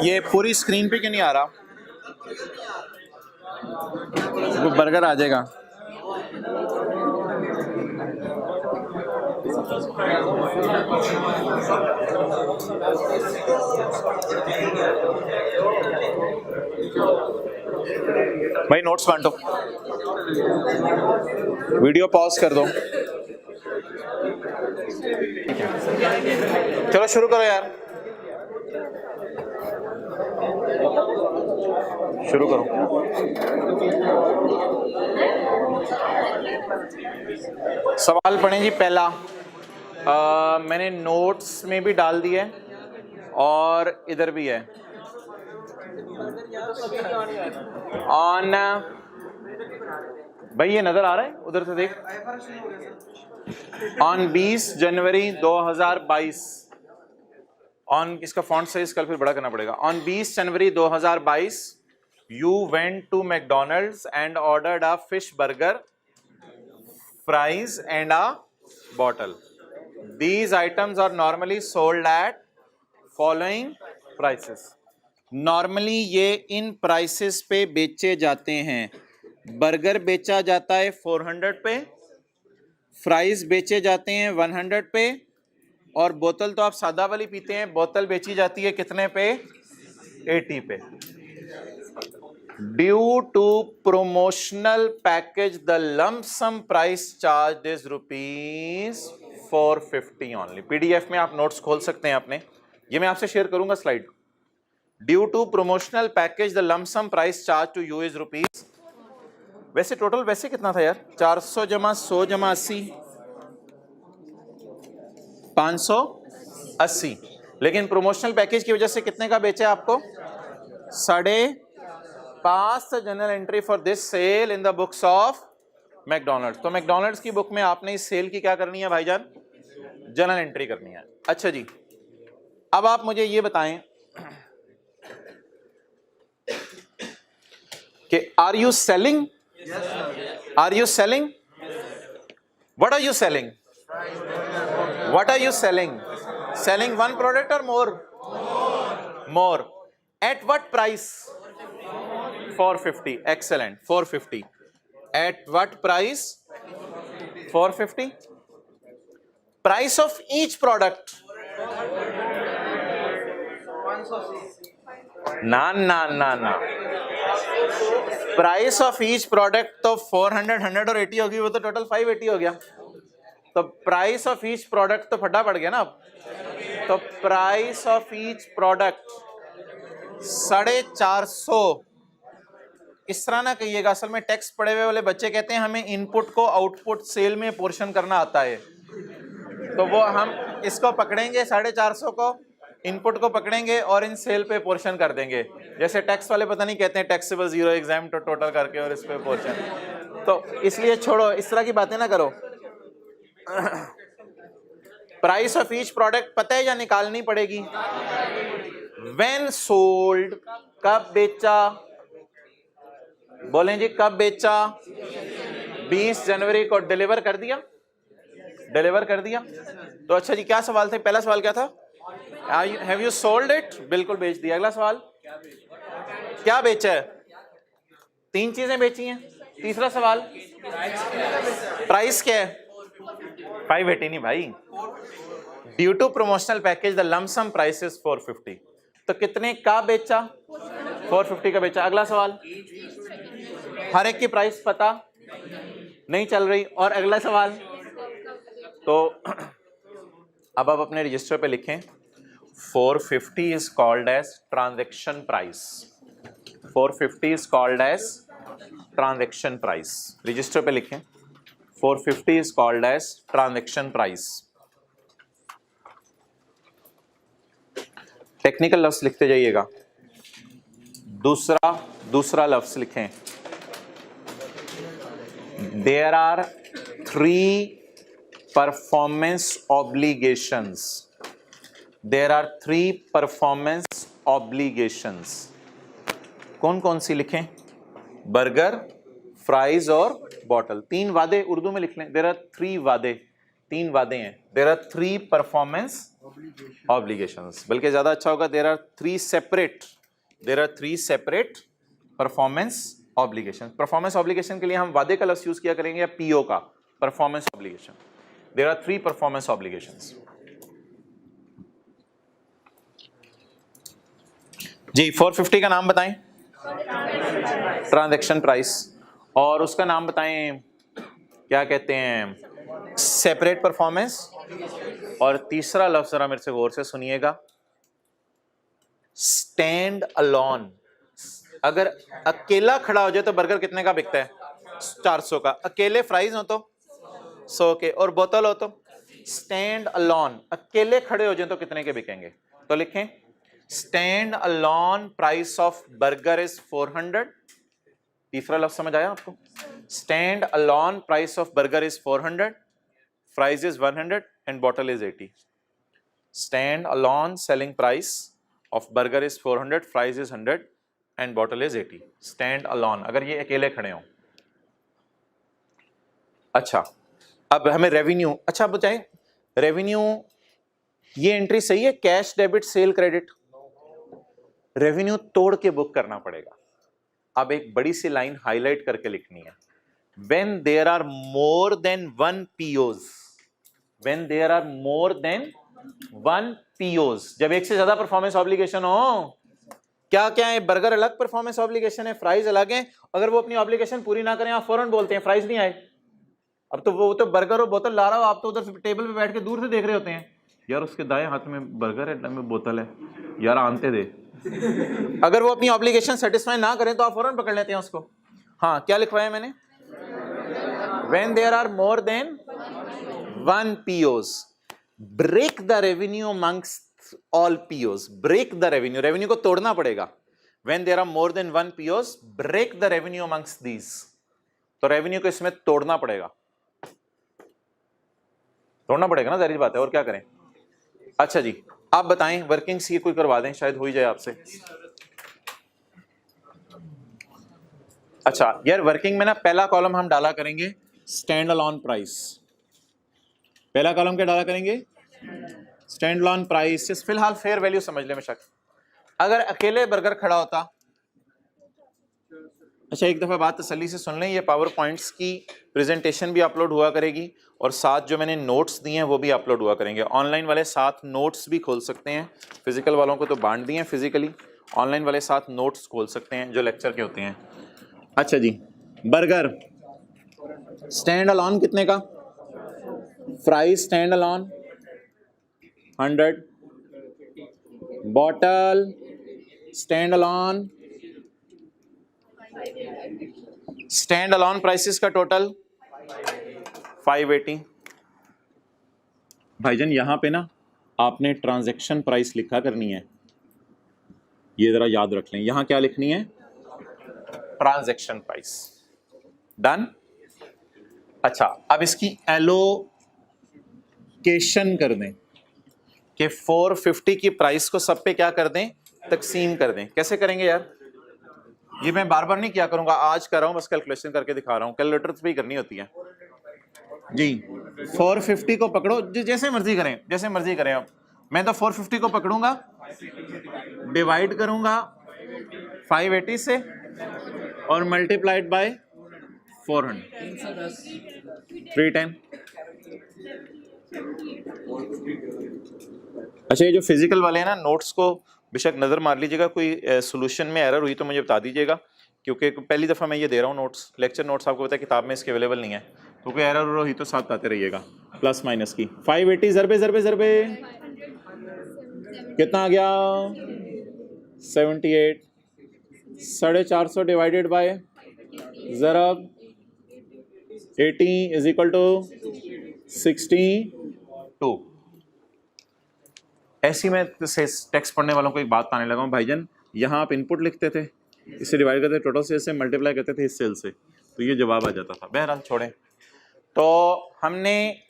ये पूरी स्क्रीन पे क्यों नहीं आ रहा? वो बर्गर आ जाएगा। भाई नोट्स बांटो, वीडियो पॉज कर दो। चलो शुरू करो यार, शुरू करो। सवाल पढ़ें जी। पहला मैंने नोट्स में भी डाल दिया और इधर भी है। ऑन भाई ये नजर आ रहा है, उधर से देख। ऑन 20 जनवरी 2022, ऑन इसका फॉन्ट साइज कल फिर बड़ा करना पड़ेगा। On 20 January 2022 you went to McDonald's and ordered a fish burger, fries and a bottle. These items are normally sold at following prices. Normally ये इन prices पे बेचे जाते हैं। बर्गर बेचा जाता है 400 पे, फ्राइज बेचे जाते हैं 100 पे, और बोतल तो आप सादा वाली पीते हैं, बोतल बेची जाती है कितने पे? 80 पे। Due to promotional package, the lump sum price charged is ₹450 only. PDF में आप नोट्स खोल सकते हैं अपने, ये मैं आपसे शेयर करूंगा slide. Due to promotional package, the lump sum price charged to you is rupees। वैसे टोटल वैसे कितना था यार? 400 जमा 100 जमा 80, 580। लेकिन प्रोमोशनल पैकेज की वजह से कितने का बेचे आपको? 5.5 general entry for this sale in the books of McDonald's. तो मैकडोनल्ड्स की बुक में आपने इस सेल की क्या करनी है भाईजान? जर्नल एंट्री करनी है। अच्छा जी, अब आप मुझे ये बताएं कि are you selling, are you selling, what are you selling, what are you selling, selling one product और more, more, at what price, 450, excellent, 450, at what price, 450, price of each product, ना ना ना ना, प्राइस ऑफ ईच प्रोडक्ट तो 400, 100 और 80 होगी, वो तो टोटल 580 हो गया। तो प्राइस ऑफ ईच प्रोडक्ट तो फटा पड़ गया ना अब। तो प्राइस ऑफ ईच प्रोडक्ट 450। इस तरह ना कहिएगा, असल में टैक्स पढ़े हुए वाले बच्चे कहते हैं हमें इनपुट को आउटपुट सेल में पोर्शन करना आता है। तो वो हम इसको पकड़ेंगे 450 को, इनपुट को पकड़ेंगे और इन सेल पे पोर्शन कर देंगे। जैसे टैक्स वाले पता नहीं कहते हैं टैक्सेबल जीरो एग्जाम तो टोटल करके और इस पे पोर्शन। तो इसलिए छोड़ो, इस तरह की बातें ना करो। प्राइस ऑफ ईच प्रोडक्ट पता है या निकालनी पड़ेगी? व्हेन सोल्ड, कब बेचा, बोलें जी कब बेचा? 20 जनवरी को डिलीवर कर दिया, डिलीवर कर दिया। तो अच्छा जी, क्या सवाल थे? पहला सवाल क्या था? Have you sold it? बिल्कुल बेच दिया। अगला सवाल, क्या बेचा है? 3 चीजें बेची हैं। तीसरा सवाल, प्राइस क्या है? 580 नहीं भाई, due to promotional package the lump sum price is 450। तो कितने का बेचा? 450 का बेचा। अगला सवाल, हर एक की प्राइस पता नहीं चल रही। और अगला सवाल, तो अब आप अपने रजिस्टर पे लिखें 450 is called as transaction price, 450 is called as transaction price. Register पे लिखें 450 is called as transaction price. Technical लफ्ज लिखते जाइएगा। दूसरा लफ्ज लिखें, there are 3 performance obligations, there are 3 performance obligations. कौन कौन सी लिखें? बर्गर, फ्राइज और बॉटल। 3 वादे उर्दू में लिख लें। देयर आर 3 वादे, 3 वादे हैं। देयर आर 3 परफॉर्मेंस ऑब्लिगेशंस, बल्कि ज्यादा अच्छा होगा there are 3 separate, there are 3 separate performance obligation. Performance obligation के लिए हम वादे का लफ्ज यूज किया करेंगे या पीओ का, performance obligation. There are 3 performance obligations. जी 450 का नाम बताएं, ट्रांजैक्शन प्राइस, और उसका नाम बताएं क्या कहते हैं, सेपरेट परफॉर्मेंस। और तीसरा लफ्ज जरा मेरे से गौर से सुनिएगा, स्टैंड अलोन। अगर अकेला खड़ा हो जाए तो बर्गर कितने का बिकता है? 400 का। अकेले फ्राइज हो तो 100 के, और बोतल हो तो स्टैंड अलोन। अकेले खड़े हो जाए तो कितने के बिकेंगे? तो लिखें stand alone price of burger is 400। तीसरा लफ्ज समझ आया आपको? Stand alone price of burger is 400, fries is 100 and bottle is 80। Stand alone selling price of burger is 400, fries is 100 and bottle is 80। Stand alone, अगर ये अकेले खड़े हों। अच्छा, अब हमें रेवेन्यू, अच्छा बताएं रेवेन्यू, ये एंट्री सही है? Cash, debit, sale, credit. Revenue तोड़ के बुक करना पड़ेगा। अब एक बड़ी सी लाइन हाईलाइट करके लिखनी है, when there are more than 1 POs, when there are more than 1 POs, जब एक से ज्यादा परफॉर्मेंस ऑब्लिगेशन हो। क्या क्या है? बर्गर अलग परफॉर्मेंस ऑब्लिगेशन है, फ्राइज अलग है। अगर वो अपनी ऑब्लिगेशन पूरी ना करें आप फौरन बोलते हैं फ्राइज नहीं आए। अब तो वो तो बर्गर और बोतल ला रहा हो, आप तो उधर से टेबल पे बैठ के दूर से देख रहे होते हैं, यार उसके दाएं हाथ में बर्गर है, में बोतल है, यार आनते दे। अगर वो अपनी ऑब्लिगेशन सेटिस्फाई ना करें तो आप फौरन पकड़ लेते हैं उसको। हाँ, क्या लिखवाया मैंने? When there are more than 1 POs, break the revenue amongst all POs. Break the revenue, revenue को तोड़ना पड़ेगा। When there are more than 1 POs, break the revenue amongst these. तो revenue को इसमें तोड़ना पड़ेगा। तोड़ना पड़ेगा ना, जाहिर बात है, और क्या करें। अच्छा जी, आप बताएं वर्किंग्स ये कोई करवा दें, शायद हो ही जाए आपसे। अच्छा यार, वर्किंग में ना पहला कॉलम हम डाला करेंगे स्टैंड अलोन प्राइस। पहला कॉलम क्या डाला करेंगे? Stand alone price. फिलहाल फेयर वैल्यू समझ ले बेशक। अगर अकेले बर्गर खड़ा होता, अच्छा एक दफा बात तसल्ली से सुन लें, ये पावर पॉइंट्स की प्रेजेंटेशन भी अपलोड हुआ करेगी और साथ जो मैंने नोट्स दिए हैं वो भी अपलोड हुआ करेंगे। ऑनलाइन वाले साथ नोट्स भी खोल सकते हैं, फिजिकल वालों को तो बांट दिए हैं फिजिकली, ऑनलाइन वाले साथ नोट्स खोल सकते हैं जो लेक्चर के होते हैं। अच्छा जी, बर्गर स्टैंड अलोन कितने का? Fries stand alone 100, bottle stand alone, stand alone prices का टोटल 580। भाईजान यहां पे ना आपने ट्रांजैक्शन प्राइस लिखा करनी है, ये जरा याद रख लें। यहां क्या लिखनी है? Transaction price. डन। अच्छा अब इसकी एलोकेशन कर दें कि 450 की प्राइस को सब पे क्या कर दें? तकसीम कर दें। कैसे करेंगे यार? ये मैं बार बार नहीं किया करूंगा, आज कर रहा हूं, बस कैलकुलेशन करके दिखा रहा हूं, कैलकुलेटर भी करनी होती है जी। 450 को पकड़ो, जैसे मर्जी करें, जैसे मर्जी करें। अब मैं तो 450 को पकड़ूंगा, डिवाइड करूंगा 580 से और मल्टीप्लाइड बाय 400, 310। अच्छा ये जो फिजिकल वाले हैं ना, नोट्स को बेशक नजर मार लीजिएगा, कोई सॉल्यूशन में एरर हुई तो मुझे बता दीजिएगा, क्योंकि पहली दफा मैं ये दे रहा हूँ नोट्स, लेक्चर नोट्स आपको पता है किताब में इसके अवेलेबल नहीं है, तो कोई एरर हुई तो साथ आते रहिएगा प्लस माइनस की। 580 ज़रबे ज़रबे ज़रबे कितना आ गया? 78। 450 डिवाइडेड बाय ज़रब 80 इज इक्वल टू 62। ऐसी मैं टेक्स्ट पढ़ने वालों को एक बात बताने लगा हूँ भाईजान, यहाँ आप इनपुट लिखते थे, इससे डिवाइड करते टोटल सेल से, मल्टीप्लाई करते थे इस सेल से, तो ये जवाब आ जाता था। बहरहाल छोड़ें। तो हमने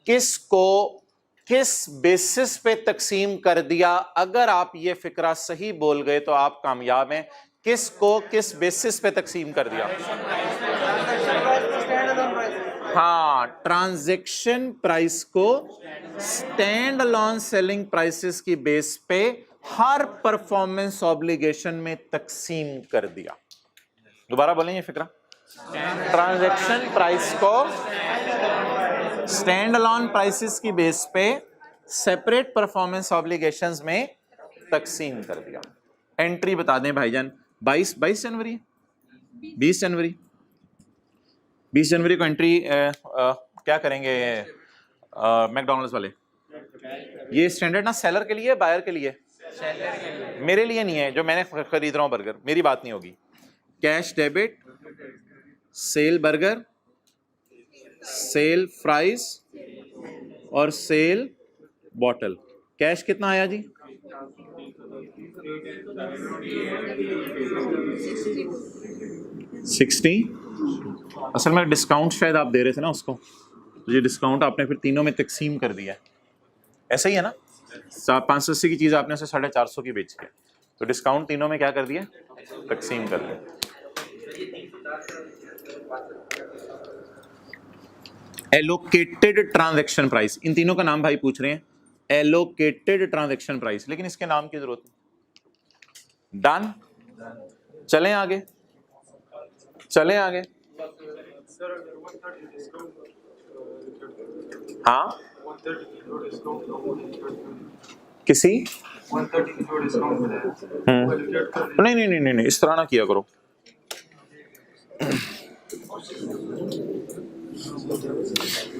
किसको किस बेसिस पे तकसीम कर दिया? अगर आप ये फिक्रा सही बोल गए तो आप कामयाब हैं। किसको किस बेसिस पे तकसीम कर दिया? हाँ, ट्रांजैक्शन प्राइस को स्टैंड अलोन सेलिंग प्राइसेस की बेस पे हर परफॉर्मेंस ऑब्लिगेशन में तकसीम कर दिया। दोबारा बोलें ये फिक्रा, ट्रांजैक्शन प्राइस को स्टैंड अलोन प्राइसेस की बेस पे सेपरेट परफॉर्मेंस ऑब्लिगेशंस में तकसीम कर दिया। एंट्री बता दें भाईजान, 22 जनवरी, 20 जनवरी, 20 जनवरी को एंट्री क्या करेंगे मैकडॉनल्ड्स वाले? ये स्टैंडर्ड ना सेलर के लिए, बायर के लिए? मेरे लिए नहीं है, जो मैंने खरीद रहा हूं बर्गर, मेरी बात नहीं होगी। Cash debit, sale burger, sale fries और सेल बॉटल। कैश कितना आया जी? 60। असल में डिस्काउंट शायद आप दे रहे थे ना उसको, तो ये डिस्काउंट आपने फिर तीनों में तकसीम कर दिया। ऐसा ही है ना, 580 की चीज आपने उसे 450 की बेची है, तो डिस्काउंट तीनों में क्या कर दिया? तकसीम कर दिया। एलोकेटेड ट्रांजैक्शन प्राइस, इन तीनों का नाम भाई पूछ रहे हैं, एलोकेटेड ट्रांजैक्शन प्राइस, लेकिन इसके नाम की जरूरत नहीं। डन। चलें आगे, चलें आगे। हाँ किसी नहीं नहीं नहीं नहीं नहीं, इस तरह ना किया करो।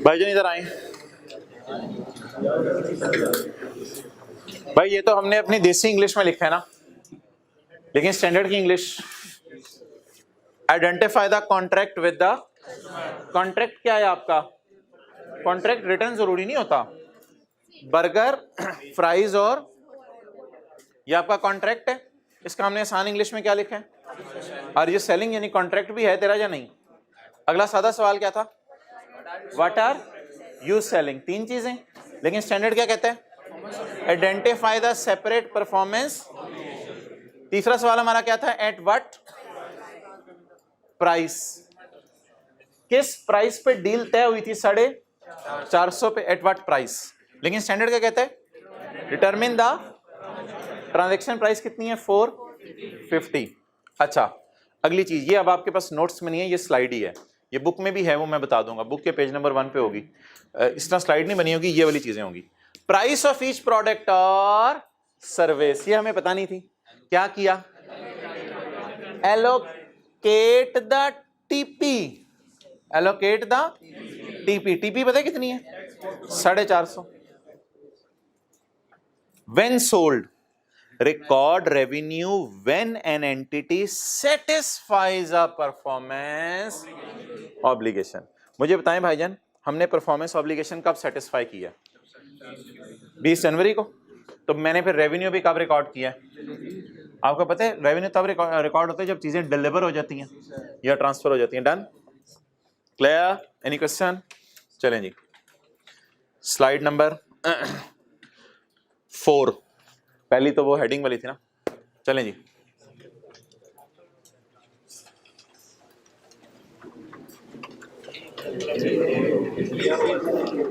भाईजान इधर आए। भाई ये तो हमने अपनी देसी इंग्लिश में लिखा है ना, लेकिन स्टैंडर्ड की English, identify the contract with the, contract क्या है आपका? कॉन्ट्रैक्ट रिटर्न जरूरी नहीं होता। बर्गर, फ्राइज और ये आपका कॉन्ट्रैक्ट है, इसका हमने आसान इंग्लिश में क्या लिखा है? और ये सेलिंग यानी कॉन्ट्रैक्ट भी है तेरा या नहीं? अगला सादा सवाल क्या था? व्हाट आर यू सेलिंग, 3 चीजें। लेकिन स्टैंडर्ड क्या कहता है? Identify the separate performance. तीसरा सवाल हमारा क्या था? एट व्हाट प्राइस, किस प्राइस पे डील तय हुई थी? 450 पे, एट व्हाट प्राइस। लेकिन स्टैंडर्ड क्या कहता है? डिटरमिन द ट्रांजैक्शन प्राइस कितनी है? 450। अच्छा, अगली चीज, ये अब आपके पास नोट्स में नहीं है, ये स्लाइड ही है, ये बुक में भी है, वो मैं बता दूंगा, बुक के पेज नंबर 1 पे होगी। इस तरह स्लाइड नहीं बनी होगी, ये वाली चीजें होंगी। प्राइस ऑफ ईच प्रोडक्ट और सर्विस, ये हमें पता नहीं थी। क्या किया? Allocate the TP, allocate the TP. TP पता है कितनी है? 450। When sold, record revenue when an entity satisfies a performance obligation। मुझे बताएं भाईजान, हमने परफॉर्मेंस ऑब्लिगेशन कब सेटिस्फाई किया? 20 जनवरी को। तो मैंने फिर रेवेन्यू भी कब रिकॉर्ड किया है? आपको पता है रेवेन्यू तब रिकॉर्ड होता है जब चीजें डिलीवर हो जाती हैं या ट्रांसफर हो जाती हैं। Done, clear, any question? चलें जी, स्लाइड नंबर 4, पहली तो वो हेडिंग वाली थी ना। चलें जी,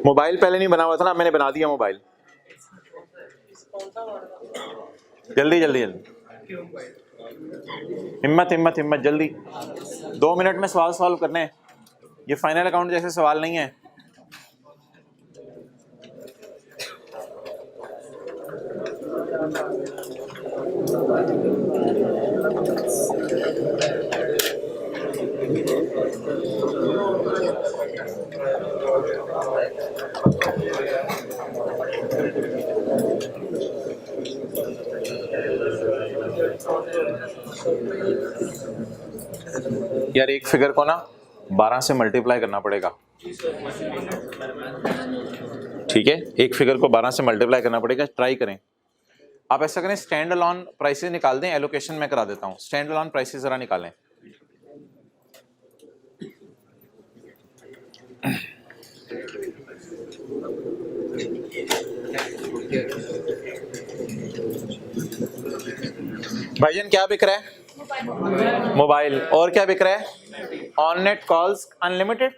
मोबाइल पहले नहीं बना हुआ था ना, मैंने बना दिया मोबाइल। जल्दी जल्दी जल्दी, हिम्मत हिम्मत हिम्मत, जल्दी, 2 मिनट में सवाल सॉल्व करने हैं। ये फाइनल अकाउंट जैसे सवाल नहीं है। यार एक फिगर को ना 12 से मल्टीप्लाई करना पड़ेगा, ठीक है? एक फिगर को 12 से मल्टीप्लाई करना पड़ेगा, ट्राई करें। आप ऐसा करें, स्टैंड अलोन प्राइसेस निकाल दें, एलोकेशन में करा देता हूं। स्टैंड अलोन प्राइसेस जरा निकालें। भाईजान क्या बिक रहा है? मोबाइल। और क्या बिक रहा है? On net calls unlimited.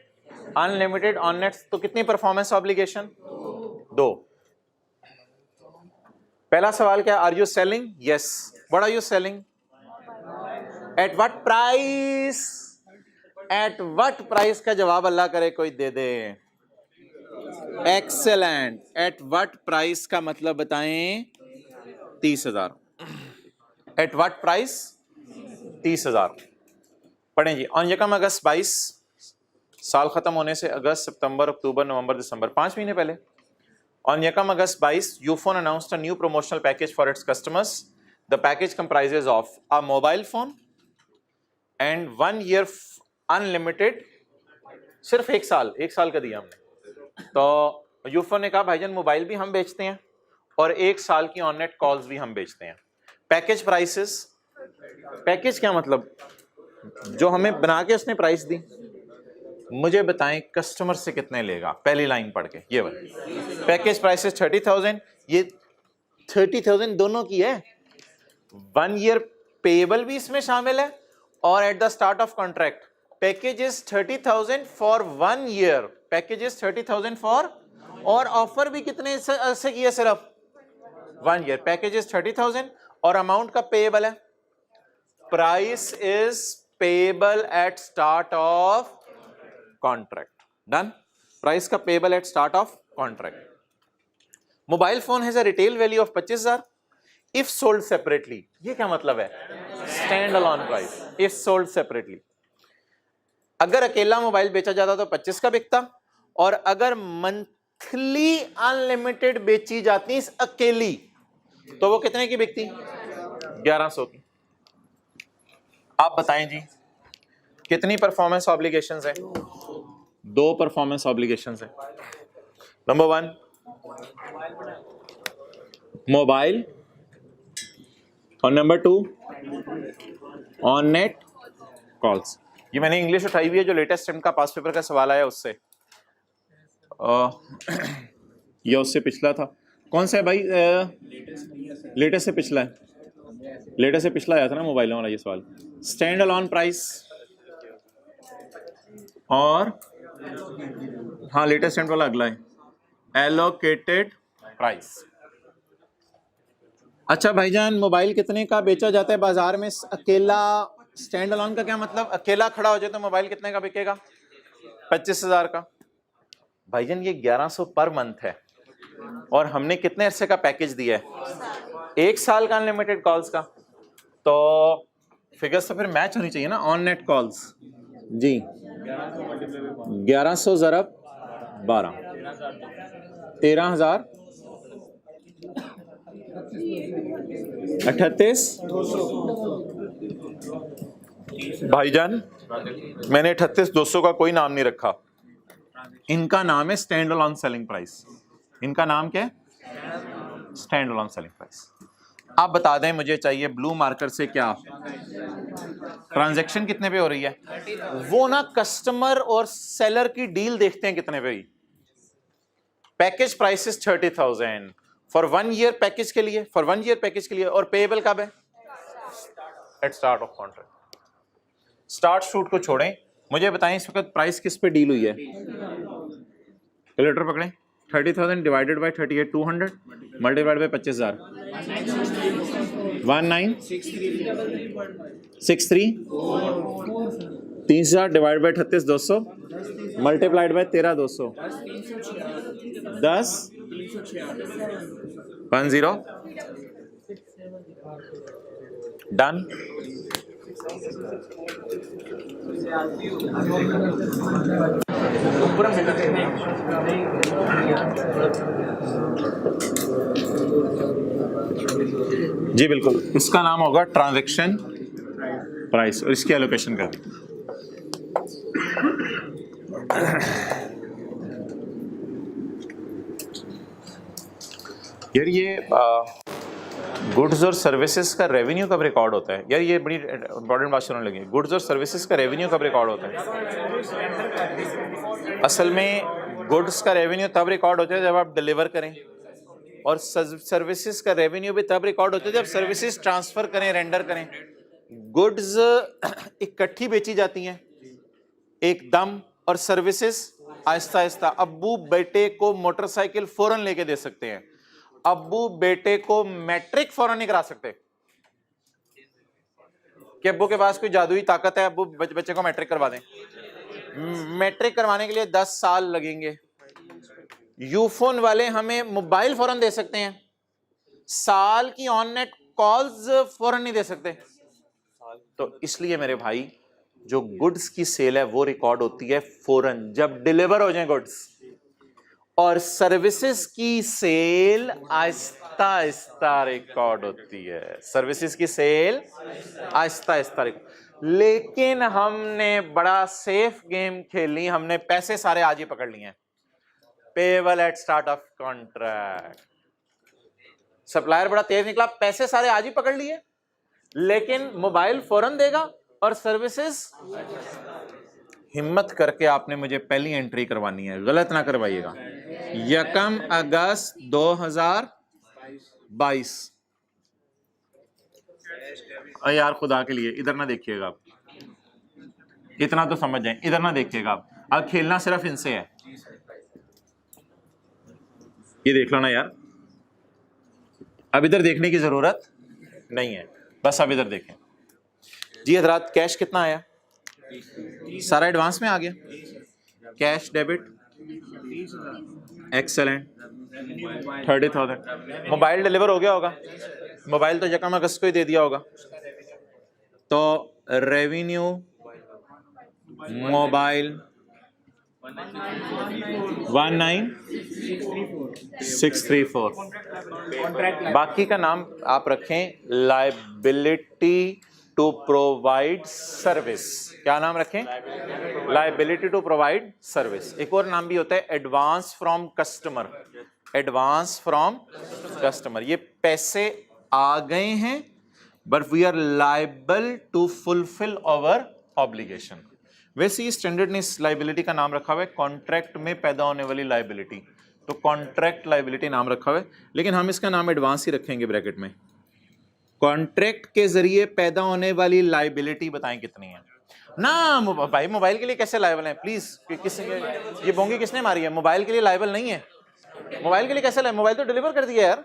Unlimited on net, तो कितनी परफॉर्मेंस ऑब्लिगेशन? 2। पहला सवाल क्या? Are you selling? Yes. What are you selling? At what price? At what price का जवाब अल्लाह करे कोई दे दे। एक्सेलेंट। एट व्हाट प्राइस का मतलब बताएं? 30,000। At what price? 30,000। पढ़ें जी। ऑन यकम अगस्त 22, साल खत्म होने से अगस्त, सितंबर, अक्टूबर, नवंबर, दिसंबर, 5 महीने पहले। On Yakam August 22, Ufone announced a new promotional package for its customers. The package comprises of a mobile phone and 1 year unlimited, सिर्फ एक साल का दिया हमने। तो यूफोन ने कहा भाईजान मोबाइल भी हम बेचते हैं और 1 साल की ऑन नेट कॉल्स भी हम बेचते हैं। पैकेज प्राइसेस, पैकेज क्या मतलब? जो हमें बना के उसने प्राइस दी। मुझे बताएं कस्टमर से कितने लेगा? पहली लाइन पढ़ के, ये वाली। पैकेज प्राइसेस 30,000, ये 30,000 दोनों की है। 1 ईयर पेएबल भी इसमें शामिल है और at the start of contract. Package is 30,000 for 1 year, package is 30,000 for, और ऑफर भी कितने से किया? सिर्फ 1 ईयर। पैकेज इज 30,000 और अमाउंट का पेएबल है। Price is payable at start of contract. Done. Price का payable at start of contract. Mobile phone has a retail value of 25,000 if sold separately. ये क्या मतलब है? Stand alone price if sold separately. अगर अकेला mobile बेचा जाता तो 25 का बिकता, और अगर मंथली अनलिमिटेड बेची जाती अकेली तो वो कितने की बिकती? 1100 की। आप बताएं जी कितनी परफॉर्मेंस ऑब्लिगेशंस है? 2 परफॉर्मेंस ऑब्लिगेशंस है। नंबर 1 मोबाइल और नंबर 2 ऑन नेट कॉल्स। ये मैंने इंग्लिश उठाई हुई है, जो लेटेस्ट इनका पास पेपर का सवाल आया उससे। या उससे पिछला था, कौन सा है भाई? लेटेस्ट से पिछला है, लेटेस्ट से पिछला आया था ना मोबाइलों वाला ये सवाल। स्टैंड अलोन प्राइस और हाँ लेटेस्ट स्टैंड वाला अगला है एलोकेटेड प्राइस। अच्छा भाईजान, मोबाइल कितने का बेचा जाता है बाजार में? अकेला स्टैंड अलोन का क्या मतलब? अकेला खड़ा हो जाए तो मोबाइल कितने का बिकेगा? 25,000 का। भाईजान ये 1100 पर मंथ है और हमने कितने अरसे का पैकेज दिया है? 1 साल का अनलिमिटेड कॉल्स का। तो फिगर्स तो फिर मैच होनी चाहिए ना, ऑन नेट कॉल्स जी। 1100 ज़रब 12, 13,000 38। भाईजान मैंने 38,200 का कोई नाम नहीं रखा, इनका नाम है स्टैंड अलोन सेलिंग प्राइस। इनका नाम क्या है? Stand alone selling price. आप बता दें मुझे, चाहिए ब्लू मार्कर से क्या ट्रांजैक्शन कितने पे हो रही है? वो ना कस्टमर और सेलर की डील देखते हैं कितने पे हुई। Package price is 30,000 for 1 year package के लिए, फॉर 1 ईयर पैकेज के लिए। और पेएबल कब है? At start of contract. Start shoot को छोड़ें, मुझे बताएं इस वक्त प्राइस किस पे डील हुई है? कैलकुलेटर पकड़ें, 30,000 divided by 38 200 multiplied by 25,000 1963 30,000 divide by 38,200 multiplied by 13,200 10 10 done. जी बिल्कुल, इसका नाम होगा ट्रांजैक्शन प्राइस और इसकी एलोकेशन कर। यार ये गुड्स और सर्विसेज का रेवेन्यू कब रिकॉर्ड होता है? यार ये बड़ी इंपॉर्टेंट बात सुनने लगी। गुड्स और सर्विसेज का रेवेन्यू कब रिकॉर्ड होता है? असल में गुड्स का रेवेन्यू तब रिकॉर्ड होता है जब आप डिलीवर करें, और सर्विसेज का रेवेन्यू भी तब रिकॉर्ड होता है जब सर्विसेज ट्रांसफर करें, रेंडर करें। गुड्स इकट्ठी बेची जाती हैं एकदम, और सर्विसेज आहिस्ता आहिस्ता। अब्बू बेटे को मोटरसाइकिल फौरन लेके दे सकते हैं, अब्बू बेटे को मैट्रिक फौरन नहीं करा सकते कि अब्बू के पास कोई जादुई ताकत है, अब्बू बच्चे को मैट्रिक करवा दें। मैट्रिक करवाने के लिए 10 साल लगेंगे। यूफोन वाले हमें मोबाइल फौरन दे सकते हैं, साल की ऑन नेट कॉल्स फौरन नहीं दे सकते। तो इसलिए मेरे भाई जो गुड्स की सेल है वो रिकॉर्ड होती है फौरन जब डिलीवर हो जाए गुड्स, और सर्विसेज की सेल आहिस्ता आहिस्ता रिकॉर्ड होती है। सर्विसेज की सेल आहिस्ता आहिस्ता रिकॉर्ड। लेकिन हमने बड़ा सेफ गेम खेली, हमने पैसे सारे आज ही पकड़ लिए हैं। Payable at start of contract. Supplier बड़ा तेज निकला, पैसे सारे आज ही पकड़ लिए, लेकिन मोबाइल फौरन देगा और सर्विसेज। हिम्मत करके आपने मुझे पहली एंट्री करवानी है, गलत ना करवाइएगा। 1 अगस्त 2022। यार खुदा के लिए इधर ना देखिएगा आप, इतना तो समझ जाए, इधर ना देखिएगा आप। अब खेलना सिर्फ इनसे है, ये देख लो ना यार। अब इधर देखने की जरूरत नहीं है, बस अब इधर देखें। जी हजरात, कैश कितना आया? सारा एडवांस में आ गया। Cash debit excellent 30,000। Mobile deliver हो गया होगा, मोबाइल तो 1 अगस्त को ही दे दिया होगा। तो रेवेन्यू मोबाइल 19,634। बाकी का नाम आप रखें लायबिलिटी टू प्रोवाइड सर्विस। क्या नाम रखें? Liability to provide service. एक और नाम भी होता है advance from customer. Advance from customer, ये पैसे आ गए हैं but we are liable to fulfil our obligation. वैसे ही स्टैंडर्ड ने इस लाइबिलिटी का नाम रखा हुआ है कॉन्ट्रैक्ट में पैदा होने वाली लाइबिलिटी, तो कॉन्ट्रैक्ट लाइबिलिटी नाम रखा हुआ है, लेकिन हम इसका नाम एडवांस ही रखेंगे ब्रैकेट में। कॉन्ट्रैक्ट के जरिए पैदा होने वाली लाइबिलिटी बताएं कितनी है ना। भाई मोबाइल के लिए कैसे लायबल है प्लीज, ये बोंगी किसने मारी है? मोबाइल के लिए लायबल नहीं है। मोबाइल के लिए कैसे लायबल? मोबाइल तो डिलीवर कर दिया यार।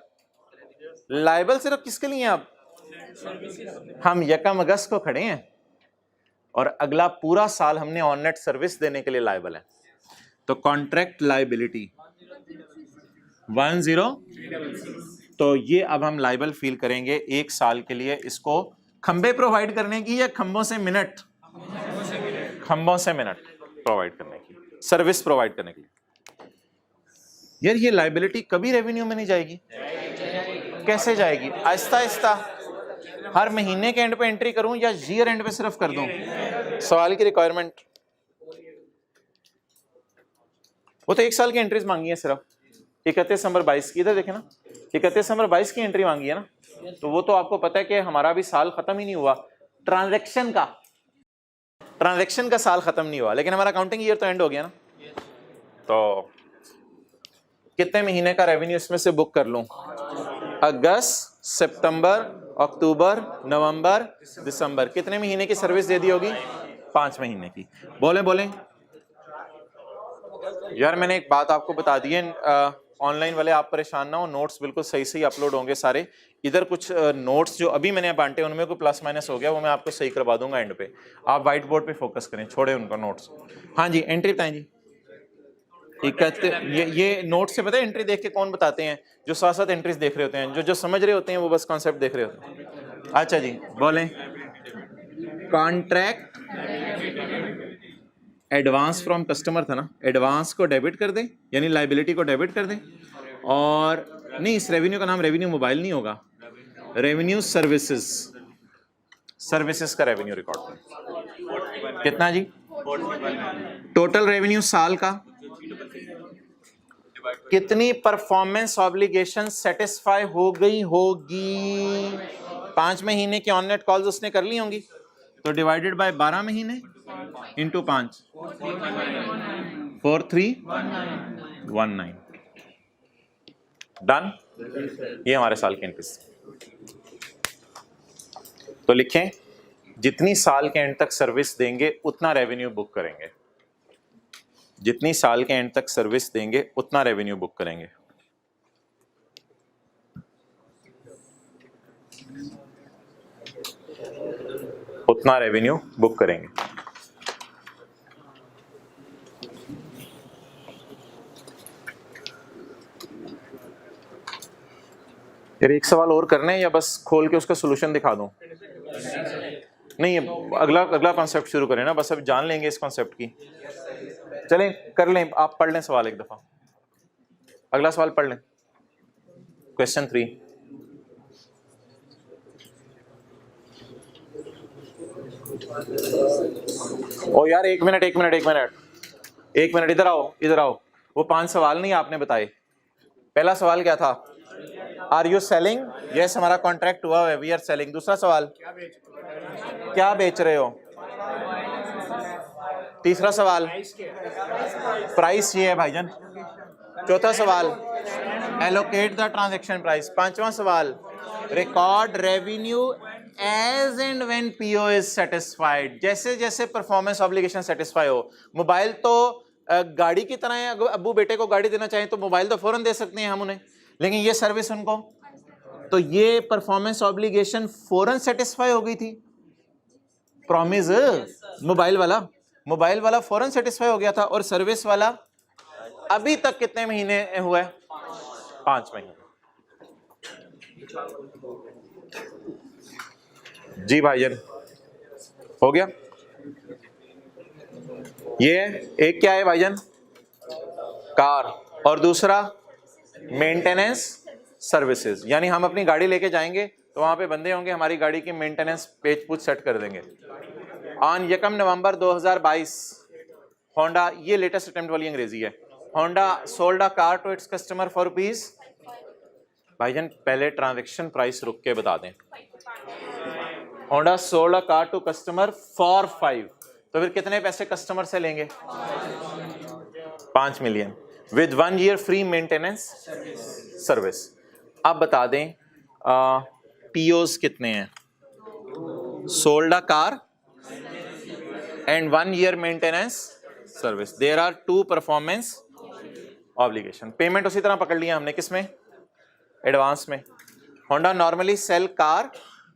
लायबल सिर्फ किसके लिए आप? हम 1 अगस्त को खड़े हैं और अगला पूरा साल हमने ऑननेट सर्विस देने के लिए लायबल है। तो कॉन्ट्रैक्ट लायबिलिटी 10, तो ये अब हम लायबल फील करेंगे 1 साल के लिए। इसको खंबे प्रोवाइड करने की या खंबों से मिनट? खंबों से मिनट प्रोवाइड करने की, सर्विस प्रोवाइड करने की। यार ये लायबिलिटी कभी रेवेन्यू में नहीं जाएगी? कैसे जाएगी? आहिस्ता आहिस्ता हर महीने के एंड पे एंट्री करूं या ईयर एंड पे सिर्फ कर दूं? सवाल की रिक्वायरमेंट, वो तो 1 साल की एंट्रीज मांगी है सिर्फ। 31 दिसंबर 22 की, इधर देखे ना, 31 दिसंबर 22 की एंट्री मांगी है ना, तो वो तो आपको पता है कि हमारा भी साल खत्म ही नहीं हुआ, ट्रांजैक्शन का साल खत्म नहीं हुआ, लेकिन हमारा अकाउंटिंग ईयर तो एंड हो गया ना। तो कितने महीने का रेवेन्यू इसमें से बुक कर लूं? अगस्त, सितंबर, अक्टूबर, नवंबर, दिसंबर। कितने महीने की सर्विस दे दी होगी? 5 महीने की। बोले यार मैंने एक बात आपको बता दी है, ऑनलाइन वाले आप परेशान ना हो, नोट्स बिल्कुल सही सही अपलोड होंगे सारे। इधर कुछ नोट्स जो अभी मैंने बांटे उनमें कोई प्लस माइनस हो गया, वो मैं आपको सही करवा दूंगा एंड पे। आप व्हाइट बोर्ड पे फोकस करें, छोड़े उनका नोट्स। हाँ जी, एंट्री बताएं जी। ये नोट से पता है एंट्री देख के कौन बताते हैं? जो साथ साथ एंट्रीज देख रहे होते हैं, जो समझ रहे होते हैं, वो बस कॉन्सेप्ट देख रहे होते हैं। अच्छा जी, बोलें। कॉन्ट्रैक्ट एडवांस फ्रॉम कस्टमर था ना, एडवांस को डेबिट कर दे, यानी लाइबिलिटी को डेबिट कर दे। और नहीं, इस रेवेन्यू का नाम रेवेन्यू मोबाइल नहीं होगा, रेवेन्यू सर्विसेज का रेवेन्यू रिकॉर्ड। कितना जी? टोटल रेवेन्यू साल का। कितनी परफॉर्मेंस ऑब्लिगेशन सेटिस्फाई हो गई होगी? 5 महीने की ऑननेट कॉल्स उसने कर ली होंगी, तो डिवाइडेड बाय 12 महीने इंटू 5, 4319। डन। ये हमारे साल के एंट्रीज। तो लिखें, जितनी साल के एंड तक सर्विस देंगे उतना रेवेन्यू बुक करेंगे। जितनी साल के एंड तक सर्विस देंगे उतना रेवेन्यू बुक करेंगे। उतना रेवेन्यू बुक करेंगे। यार एक सवाल और करने हैं या बस खोल के उसका सॉल्यूशन दिखा दूं? नहीं, अगला कॉन्सेप्ट शुरू करें ना, बस अब जान लेंगे इस कॉन्सेप्ट की। चलें कर लें, आप पढ़ लें सवाल एक दफा, अगला सवाल पढ़ लें, क्वेश्चन 3। ओ यार एक मिनट, इधर आओ। वो 5 सवाल नहीं आपने बताए। पहला सवाल क्या था? Are you selling? यस, हमारा कॉन्ट्रैक्ट हुआ है, वी आर सेलिंग। दूसरा सवाल, क्या बेच रहे हो? तीसरा सवाल, प्राइस ये है भाईजान। चौथा सवाल, एलोकेट द ट्रांजैक्शन प्राइस। पांचवा सवाल, record revenue as and when PO is satisfied. जैसे जैसे परफॉर्मेंस ऑब्लिगेशन सेटिस्फाई हो। मोबाइल तो गाड़ी की तरह है, अब्बू बेटे को गाड़ी देना चाहें तो मोबाइल तो फौरन दे सकते हैं हम उन्हें, लेकिन ये सर्विस उनको, तो ये परफॉर्मेंस ऑब्लिगेशन फौरन सेटिस्फाई हो गई थी। प्रॉमिस मोबाइल वाला फौरन सेटिस्फाई हो गया था, और सर्विस वाला अभी तक कितने महीने हुआ है? 5 महीने। जी भाईजान, हो गया। ये एक क्या है भाईजान? कार, और दूसरा मेंटेनेंस सर्विसेज, यानी हम अपनी गाड़ी लेके जाएंगे तो वहां पे बंदे होंगे, हमारी गाड़ी की मेंटेनेंस पेज पूछ सेट कर देंगे। ऑन 1 नवंबर 2022 होंडा, ये लेटेस्ट अटेम्प्ट वाली अंग्रेजी है, Honda sold a car to its customer for rupees. भाईजान पहले ट्रांजैक्शन प्राइस रुक के बता दें। Honda sold a car to customer for 5, तो फिर कितने पैसे कस्टमर से लेंगे? 5 million with 1 year free maintenance service. अब बता दें पीओज कितने हैं? Sold a car and 1 year maintenance service, there are 2 performance obligation. Payment उसी तरह पकड़ लिया हमने, किसमें? एडवांस में। Honda normally sell car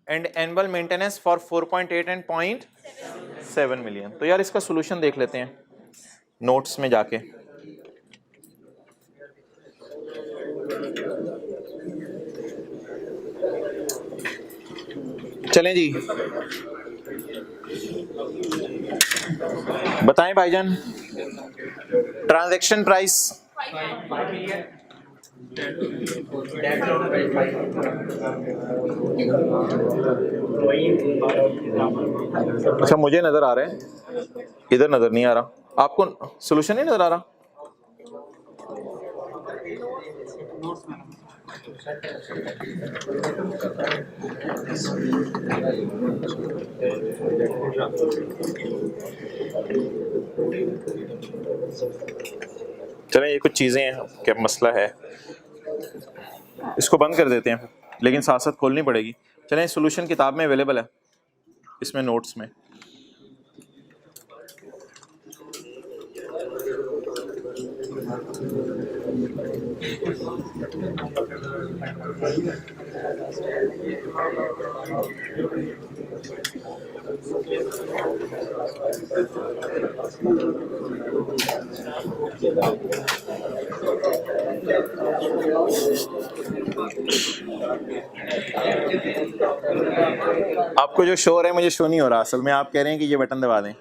and annual maintenance for 4.8 एंड 0.7 मिलियन। तो यार इसका सॉल्यूशन देख लेते हैं नोट्स में जाके। चलें जी, बताएं भाईजान। ट्रांजैक्शन प्राइस अच्छा मुझे नजर आ रहा है, इधर नजर नहीं आ रहा। आपको सॉल्यूशन नहीं नजर आ रहा? चलें, ये कुछ चीजें हैं, क्या मसला है, इसको बंद कर देते हैं, लेकिन साथ साथ खोलनी पड़ेगी। चलें, सॉल्यूशन किताब में अवेलेबल है, इसमें नोट्स में। आपको जो शो हो रहा है मुझे शो नहीं हो रहा, असल में आप कह रहे हैं कि ये बटन दबा दें।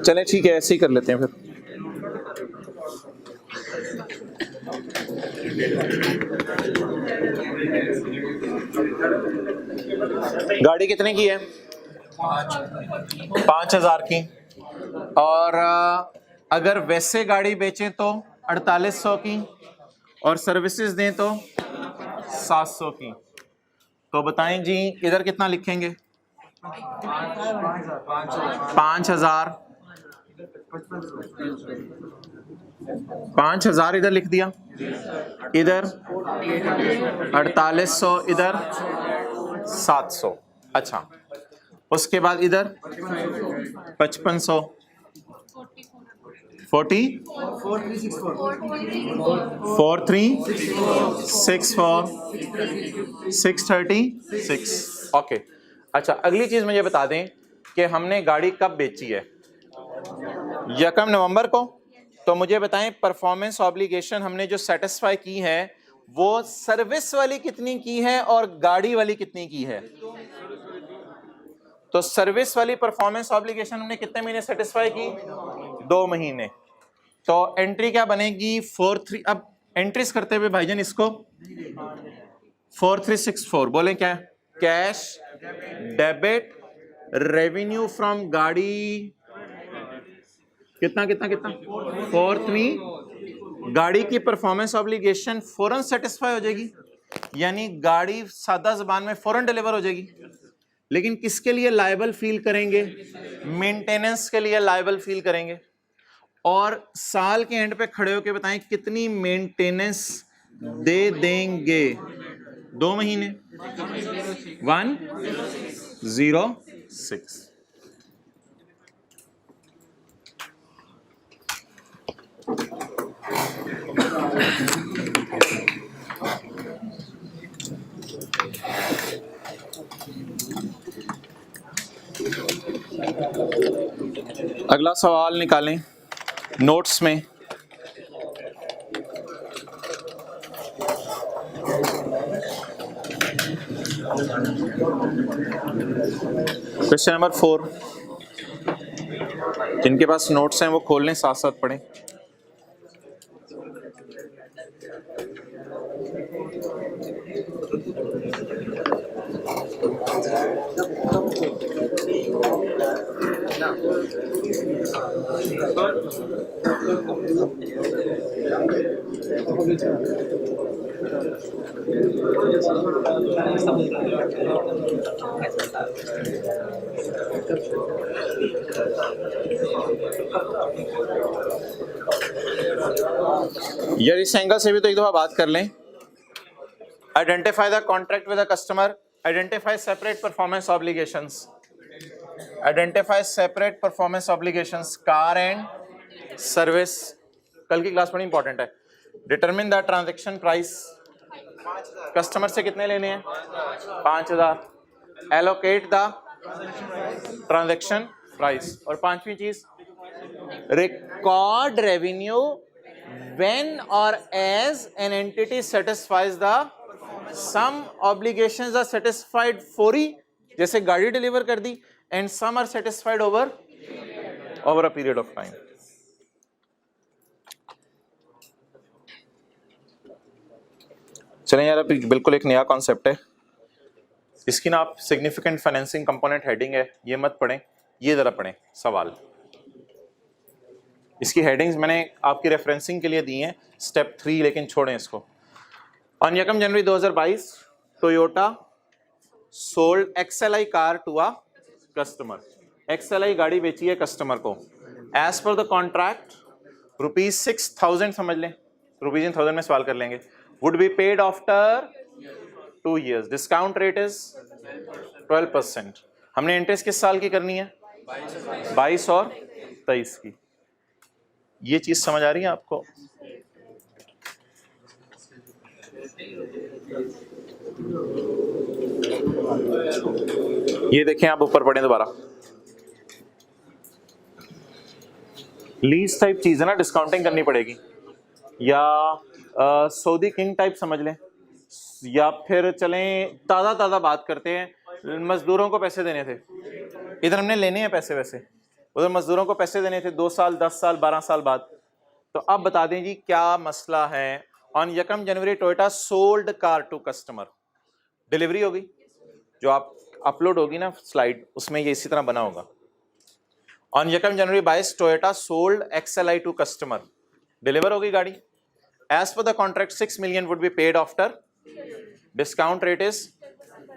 चलें ठीक है, ऐसे ही कर लेते हैं फिर। गाड़ी कितने की है? 5,000 की। और अगर वैसे गाड़ी बेचें तो 4800 की, और सर्विसेज दें तो 700 की। तो बताएं जी इधर कितना लिखेंगे? 5,000 5,000 इधर लिख दिया, इधर 4800, इधर 700। अच्छा, उसके बाद इधर 5500, 4364, 636। ओके। अच्छा, अगली चीज मुझे बता दें कि हमने गाड़ी कब बेची है? 1 नवंबर को। तो मुझे बताएं परफॉर्मेंस ऑब्लिगेशन हमने जो सेटिस्फाई की है वो सर्विस वाली कितनी की है और गाड़ी वाली कितनी की है? तो सर्विस वाली परफॉर्मेंस ऑब्लिगेशन हमने कितने महीने सेटिस्फाई की? 2 महीने। तो एंट्री क्या बनेगी? 43। अब एंट्रीज करते हुए भाईजान इसको 4364 बोलें क्या? कैश डेबिट रेवेन्यू फ्रॉम गाड़ी कितना कितना कितना 43। गाड़ी की परफॉर्मेंस ऑब्लिगेशन फौरन सेटिस्फाई हो जाएगी, यानी गाड़ी सादा जबान में फौरन डिलीवर हो जाएगी। लेकिन किसके लिए लायबल फील करेंगे? मेंटेनेंस के लिए लायबल फील करेंगे। और साल के एंड पे खड़े होके बताएं कितनी मेंटेनेंस दे देंगे? 2 महीने 106। अगला सवाल निकालें नोट्स में। Question number 4। जिनके पास नोट्स हैं वो खोल लें, साथ साथ पढ़ें। यार इस एंगल से भी तो एक दफा बात कर लें। Identify the contract with the customer, identify separate performance obligations, identify separate performance obligations, car and service. कल की क्लास बड़ी इंपॉर्टेंट है। Determine the transaction price, customer से कितने लेने हैं 5000, एलोकेट द ट्रांजैक्शन प्राइस, और पांचवी चीज record revenue when or as an entity satisfies the some obligations are satisfied फौरी, जैसे गाड़ी डिलीवर कर दी, and some are satisfied over a period of time। चलें यार, अभी बिल्कुल एक नया कॉन्सेप्ट है, इसकी ना आप सिग्निफिकेंट फाइनेंसिंग कंपोनेंट हेडिंग है, ये मत पढ़ें, ये जरा पढ़ें सवाल। इसकी हेडिंग्स मैंने आपकी रेफरेंसिंग के लिए दी हैं, स्टेप 3, लेकिन छोड़ें इसको। On 1 January 2022 Toyota sold XLI car to a customer. XLI गाड़ी बेची है कस्टमर को। एज पर द कॉन्ट्रैक्ट ₹6000 समझ लें, रुपीज इन थाउजेंड में सवाल कर लेंगे, would be paid after 2 years। Discount rate is 12%। हमने इंटरेस्ट किस साल की करनी है 22 और 23 की। ये चीज समझ आ रही है आपको? ये देखें, आप ऊपर पढ़ें दोबारा, लीज टाइप चीज है ना, डिस्काउंटिंग करनी पड़ेगी, या सऊदी किंग टाइप समझ लें, या फिर चलें ताज़ा बात करते हैं, मजदूरों को पैसे देने थे, इधर हमने लेने हैं पैसे, वैसे उधर मजदूरों को पैसे देने थे 2 साल 10 साल 12 साल बाद। तो अब बता दें जी क्या मसला है। On 1 January Toyota sold car to customer, delivery होगी, जो आप अपलोड होगी ना स्लाइड, उसमें ये इसी तरह बना होगा। On 1 January 22 Toyota sold XLI to customer, deliver होगी गाड़ी। As per the contract 6 million would be paid after, discount rate is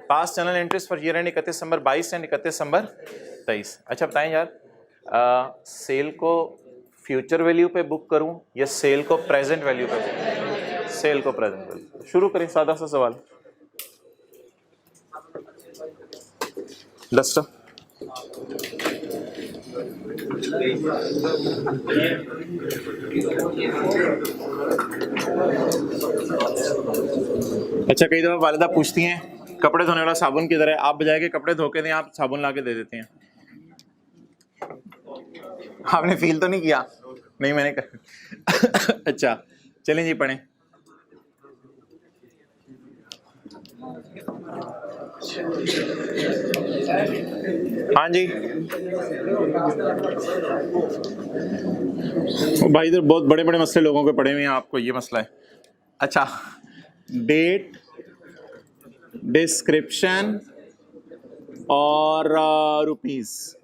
past general entries for year end 31 December 22 and 31 December 23। अच्छा बताएं यार, सेल को फ्यूचर वैल्यू पे book करूं या cell को प्रेजेंट वैल्यू पे बुक? सेल को प्रेजेंट वैल्यू। शुरू करें, सादा सा सवाल। डस्टर अच्छा, कई दफा वालिदा पूछती हैं कपड़े धोने वाला साबुन किधर है, आप बजाय के कपड़े धो के दें आप साबुन ला के दे देते हैं। आपने फील तो नहीं किया? नहीं मैंने कर अच्छा चलें जी पढ़ें। हाँ जी भाई, इधर बहुत बड़े बड़े मसले लोगों के पड़े हुए हैं, आपको ये मसला है। अच्छा, डेट, डिस्क्रिप्शन और रुपीस।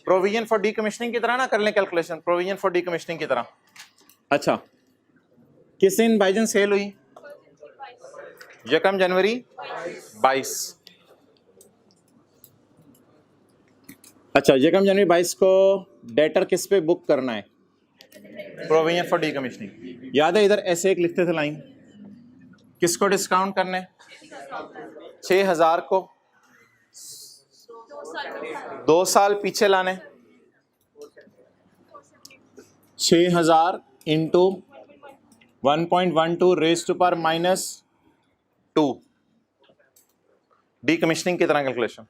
प्रोविजन फॉर डीकमीशनिंग की तरह ना कर लें कैलकुलेशन, प्रोविजन फॉर डीकमीशनिंग की तरह। अच्छा, किस दिन बाइजन सेल हुई? 1 जनवरी 22। अच्छा, 1 जनवरी 22 को डेटर किस पे बुक करना है? Provision for decommissioning. याद है इधर ऐसे एक लिखते थे लाइन, किसको डिस्काउंट करना है? 6000 को 2 साल पीछे लाने, 6000 into 1.12 raise to power -2। Decommissioning की तरह कैलकुलेशन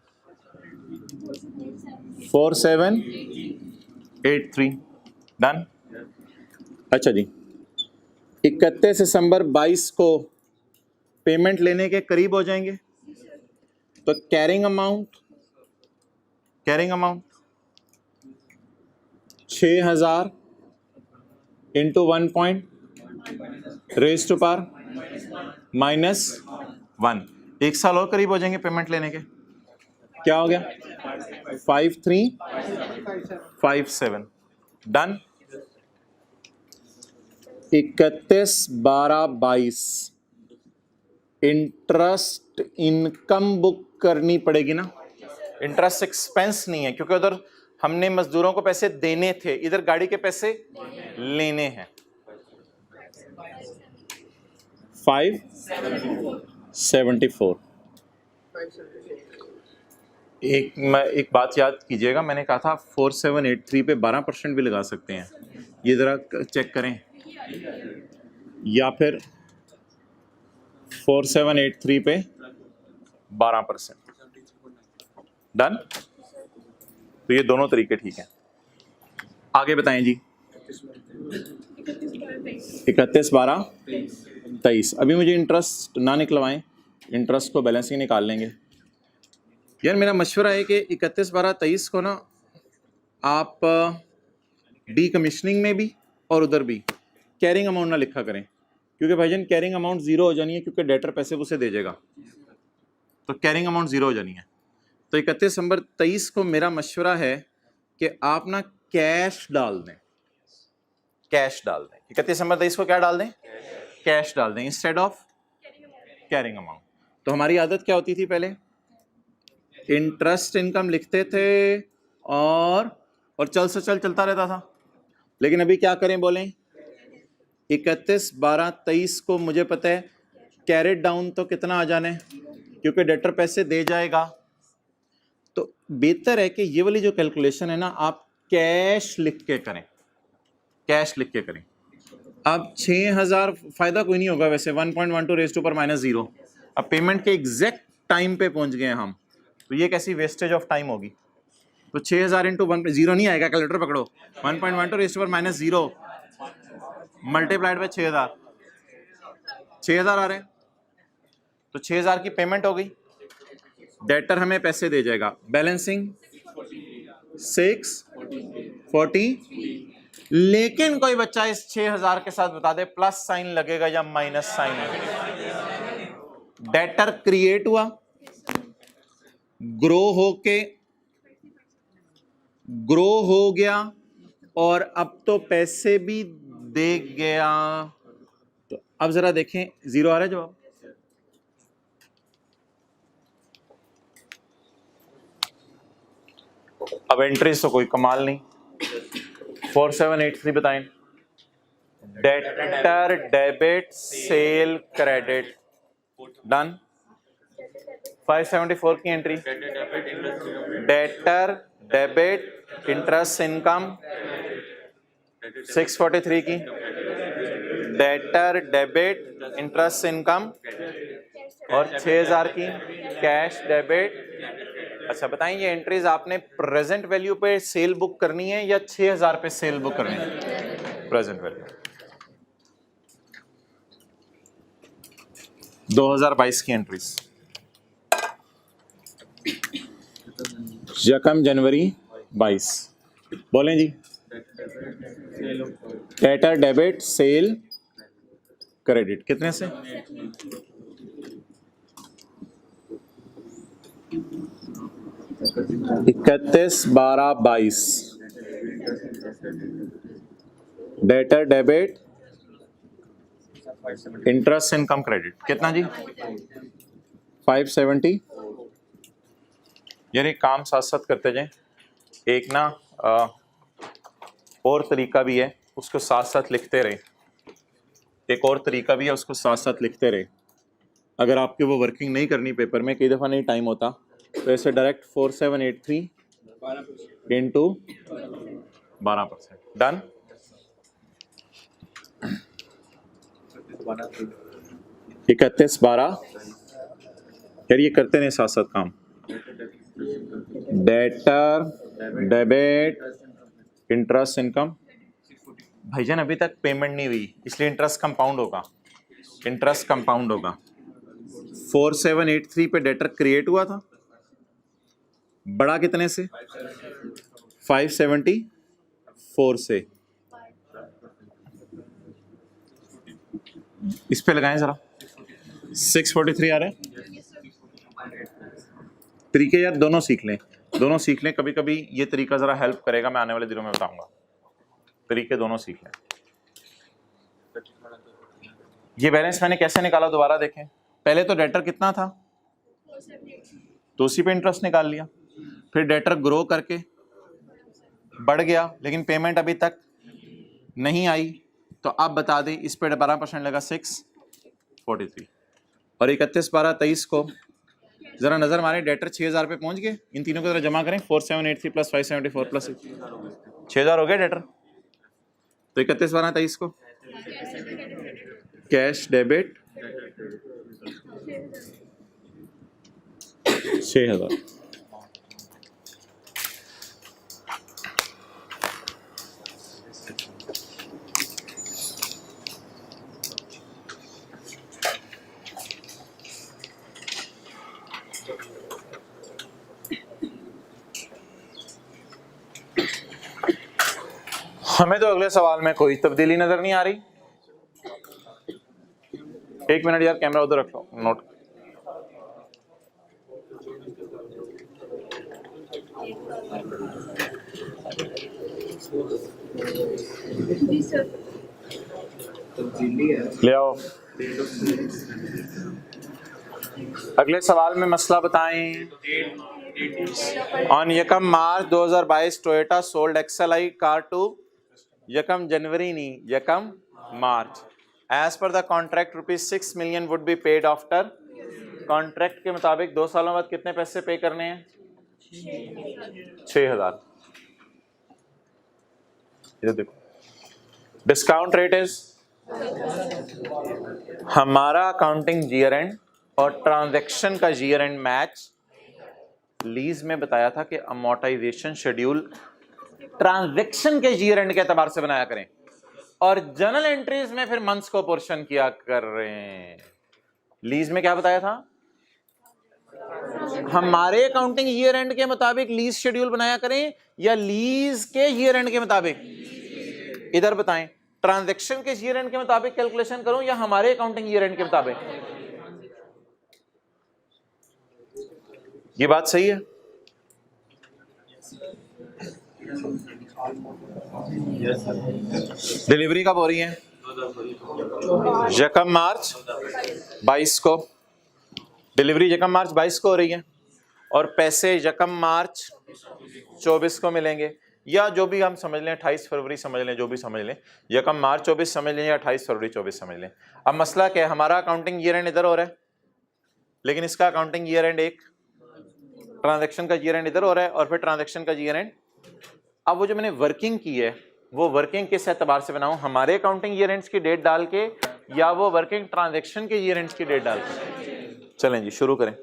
4783 डन। अच्छा जी, 31 दिसंबर 22 को पेमेंट लेने के करीब हो जाएंगे, तो carrying amount 6000 into 1 raise to power -1, 1 साल और करीब हो जाएंगे पेमेंट लेने के। क्या हो गया? 53 57 डन। 31/12/22 इंटरेस्ट इनकम बुक करनी पड़ेगी ना, इंटरेस्ट एक्सपेंस नहीं है क्योंकि उधर हमने मजदूरों को पैसे देने थे, इधर गाड़ी के पैसे लेने हैं। 574। एक बात याद कीजिएगा, मैंने कहा था 4783 पे 12% भी लगा सकते हैं, ये जरा चेक करें, या फिर 4783 पे 12%। डन। तो ये दोनों तरीके ठीक हैं। आगे बताएं जी। 31/12/23। अभी मुझे इंटरेस्ट ना निकलवाएं, इंटरेस्ट को बैलेंसिंग निकाल लेंगे। यार मेरा मशवरा है कि 31/12/23 को ना आप डी कमीशनिंग में भी और उधर भी कैरिंग अमाउंट ना लिखा करें, क्योंकि भाईजान कैरिंग अमाउंट जीरो हो जानी है, क्योंकि डेटर पैसे उसे दे देगा, तो कैरिंग अमाउंट जीरो हो जानी है। तो 31/12/23 को मेरा मशवरा है कि आप ना कैश डाल दें, कैश डाल दें। 31/12/23 को क्या डाल दें? कैश डाल दें इंस्टेड ऑफ कैरिंग अमाउंट। तो हमारी आदत क्या होती थी, पहले इंटरेस्ट इनकम लिखते थे और चल से चल चलता रहता था। लेकिन अभी क्या करें बोलें? 31/12/23 को मुझे पता है कैरेट डाउन तो कितना आ जाने, क्योंकि डेटर पैसे दे जाएगा। तो बेहतर है कि ये वाली जो कैलकुलेशन है ना, आप कैश लिख के करें, कैश लिख के करें। अब 6000 फायदा कोई नहीं होगा वैसे, 1.12 रेज़ टू पावर -0। अब पेमेंट के एग्जैक्ट टाइम पे पहुंच गए हम, तो ये कैसी वेस्टेज ऑफ टाइम होगी। तो 6000 इंटू 1 0 नहीं आएगा, कैलकुलेटर पकड़ो। 1.12 raise to power -0 multiplied by 6000, 6000 आ रहे हैं। तो 6000 की पेमेंट हो गई, डेटर हमें पैसे दे जाएगा। बैलेंसिंग 640। लेकिन कोई बच्चा इस 6000 के साथ बता दे प्लस साइन लगेगा या माइनस साइन लगेगा। डेटर क्रिएट हुआ, ग्रो हो गया और अब तो पैसे भी दे गया। तो अब जरा देखें, जीरो आ रहा है जवाब। अब एंट्रीज तो कोई कमाल नहीं। 4783 बताएं। Debtor debit sale credit done. 574 की entry, debtor debit interest income. 643 की डेटर डेबिट इंटरेस्ट इनकम और 6000 की कैश डेबिट। अच्छा बताएं, ये एंट्रीज आपने प्रेजेंट वैल्यू पे सेल बुक करनी है या 6000 पे सेल बुक करनी है? Present value. 2022 की एंट्रीज, 1 जनवरी 22। बोलें जी। डेटर डेबिट सेल क्रेडिट कितने से? 31/12/22। Debtor debit interest income credit कितना जी? 570। यानी काम साथ साथ करते जाएं। एक ना और तरीका भी है, उसको साथ साथ लिखते रहे। एक और तरीका भी है, उसको साथ साथ लिखते रहे। अगर आपके वो वर्किंग नहीं करनी पेपर में, कई दफ़ा नहीं टाइम होता, तो ऐसे डायरेक्ट 4783 इंटू 12%। डन। 31/12। यार ये करते नहीं साथ साथ काम। Debtor debit interest income. भाईजान अभी तक पेमेंट नहीं हुई, इसलिए इंटरेस्ट कंपाउंड होगा, इंटरेस्ट कंपाउंड होगा। 4783 पे डेटर क्रिएट हुआ था, बड़ा कितने से? 574 से। इस पे लगाएं जरा। 643 आ रहे हैं। तरीके यार दोनों सीख लें। दोनों सीख लें, कभी कभी ये तरीका ज़रा हेल्प करेगा, मैं आने वाले दिनों में बताऊंगा, तरीके दोनों सीख लें। ये बैलेंस मैंने कैसे निकाला दोबारा देखें। पहले तो डेटर कितना था, तो उसी पे इंटरेस्ट निकाल लिया, फिर डेटर ग्रो करके बढ़ गया, लेकिन पेमेंट अभी तक नहीं आई, तो आप बता दें इस पे 12% लगा 643, और 31/12/23 को जरा नजर मारें, डेटर 6000 पे पहुंच गए। इन तीनों को जरा जमा करें, 4783 प्लस 574 प्लस 6000 हो गया डेटर। तो 31/12/23 को कैश डेबिट 6000। हमें तो अगले सवाल में कोई तब्दीली नजर नहीं आ रही। एक मिनट यार, कैमरा उधर रख लो, नोट। ले आओ। अगले सवाल में मसला बताएं। ऑन यकम March 2022 Toyota sold XLI car to यकम जनवरी नहीं, यकम मार्च। As per the contract ₹6 million would be paid after. Contract के मुताबिक 2 सालों बाद कितने पैसे पे करने हैं? 6000। ये देखो, डिस्काउंट रेट इज, हमारा अकाउंटिंग ईयर एंड और ट्रांजैक्शन का ईयर एंड मैच। लीज में बताया था कि अमोर्टाइजेशन शेड्यूल ट्रांजैक्शन के ईयर एंड के एतबार से बनाया करें, और जर्नल एंट्रीज में फिर मंथ्स को पोर्शन किया कर रहे हैं। लीज में क्या बताया था? हमारे अकाउंटिंग ईयर एंड के मुताबिक लीज शेड्यूल बनाया करें, या लीज के ईयर एंड के मुताबिक? इधर बताएं, ट्रांजैक्शन के ईयर एंड के मुताबिक कैलकुलेशन करूं या हमारे अकाउंटिंग ईयर एंड के मुताबिक? ये बात सही है? डिलीवरी कब हो रही है? यकम मार्च 22 को। डिलीवरी यकम मार्च 22 को हो रही है, और पैसे यकम मार्च 24 को मिलेंगे, या जो भी हम समझ लें, 28 फरवरी समझ लें, जो भी समझ लें, यकम मार्च 24 समझ लें या 28 फरवरी 24 समझ लें। अब मसला क्या है, हमारा अकाउंटिंग ईयर एंड इधर हो रहा है, लेकिन इसका अकाउंटिंग ईयर एंड एक, ट्रांजैक्शन का ईयर एंड इधर हो रहा है, और फिर ट्रांजैक्शन का ईयर एंड। अब वो जो मैंने वर्किंग की है, वो वर्किंग किस एतबार से बनाऊं, हमारे अकाउंटिंग ईयर एंड्स की डेट डाल के, या वो वर्किंग ट्रांजैक्शन के ईयर एंड्स की डेट डाल के? चलें जी, शुरू करें।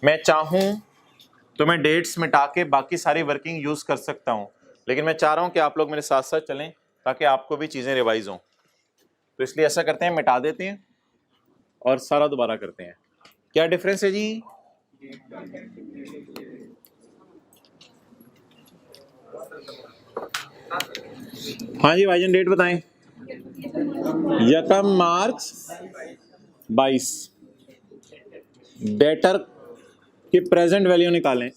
मैं चाहूं तो मैं डेट्स मिटा के बाकी सारी वर्किंग यूज कर सकता हूं, लेकिन मैं चाह रहा हूं कि आप लोग मेरे साथ साथ चलें ताकि आपको भी चीजें रिवाइज हों। तो इसलिए ऐसा करते हैं, मिटा देते हैं और सारा दोबारा करते हैं। क्या डिफरेंस है जी? हाँ जी भाईजान, डेट बताएं। यकम मार्च 22। डेटर की प्रेजेंट वैल्यू निकालें,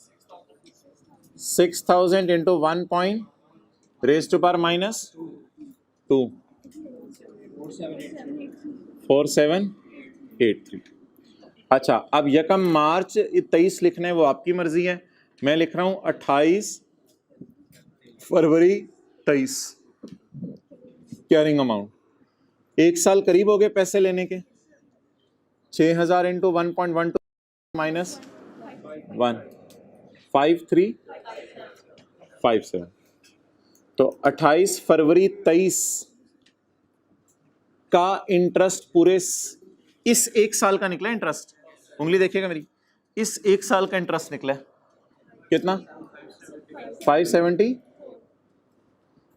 6000 into 1 point raise to power -2, 4783। अच्छा, अब यकम मार्च 23 लिखना है, वो आपकी मर्जी है। मैं लिख रहा हूं 28 फरवरी 23। कैरिंग अमाउंट 1 साल करीब हो गए पैसे लेने के। 6000 इंटू 1.12 माइनस 1, 5357। तो 28 फरवरी 23 का इंटरेस्ट पूरे इस 1 साल का निकला इंटरेस्ट। उंगली देखिएगा मेरी, इस 1 साल का इंटरेस्ट निकला कितना? 570।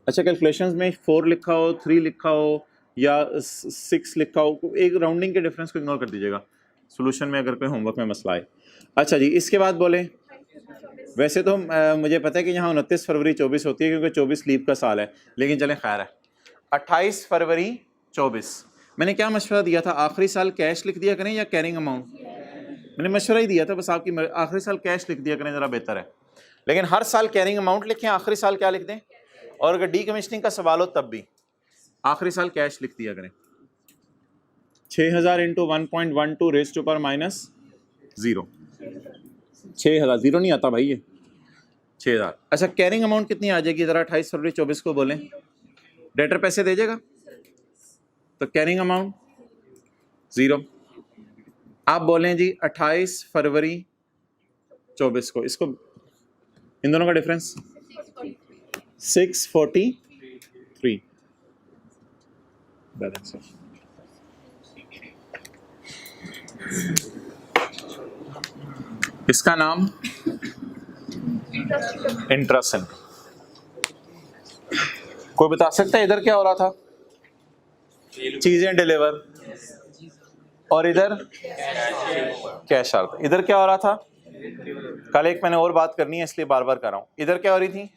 अच्छा, कैलकुलेशंस में 4 लिखा हो, 3 लिखा हो या 6 लिखा हो, एक राउंडिंग के डिफरेंस को इग्नोर कर दीजिएगा सॉल्यूशन में अगर कोई होमवर्क में मसला है। अच्छा जी, इसके बाद बोले, वैसे तो मुझे पता है कि यहाँ 29 फरवरी 24 होती है क्योंकि 24 लीव का साल है, लेकिन चलें खैर है। 28 फरवरी 24 मैंने क्या मशवरा दिया था? आखिरी साल कैश लिख दिया करें या कैरिंग अमाउंट? मैंने मशवरा ही दिया था, बस आपकी आखिरी साल कैश लिख दिया करें, ज़रा बेहतर है। लेकिन हर साल कैरिंग अमाउंट लिखें, आखिरी साल क्या लिख दें, और अगर डी कमीशनिंग का सवाल हो तब भी आखिरी साल कैश लिख दिया करें। 6000 into 1.12 raise to power minus 0, 6000 0 नहीं आता भाई ये 6000। अच्छा कैरिंग अमाउंट कितनी आ जाएगी, ज़रा 28 फरवरी 24 को बोलें। डेटर पैसे दे देगा तो कैरिंग अमाउंट 0। आप बोलें जी 28 फरवरी 24 को, इसको इन दोनों का डिफरेंस 643 बैलेंस है। इसका नाम इंटरेस्ट इनकम। कोई बता सकता है इधर क्या हो रहा था, चीजें डिलीवर, और इधर कैश आ रहा था। इधर क्या हो रहा था, कल एक मैंने और बात करनी है इसलिए बार बार कर रहा हूं। इधर क्या हो रही थी,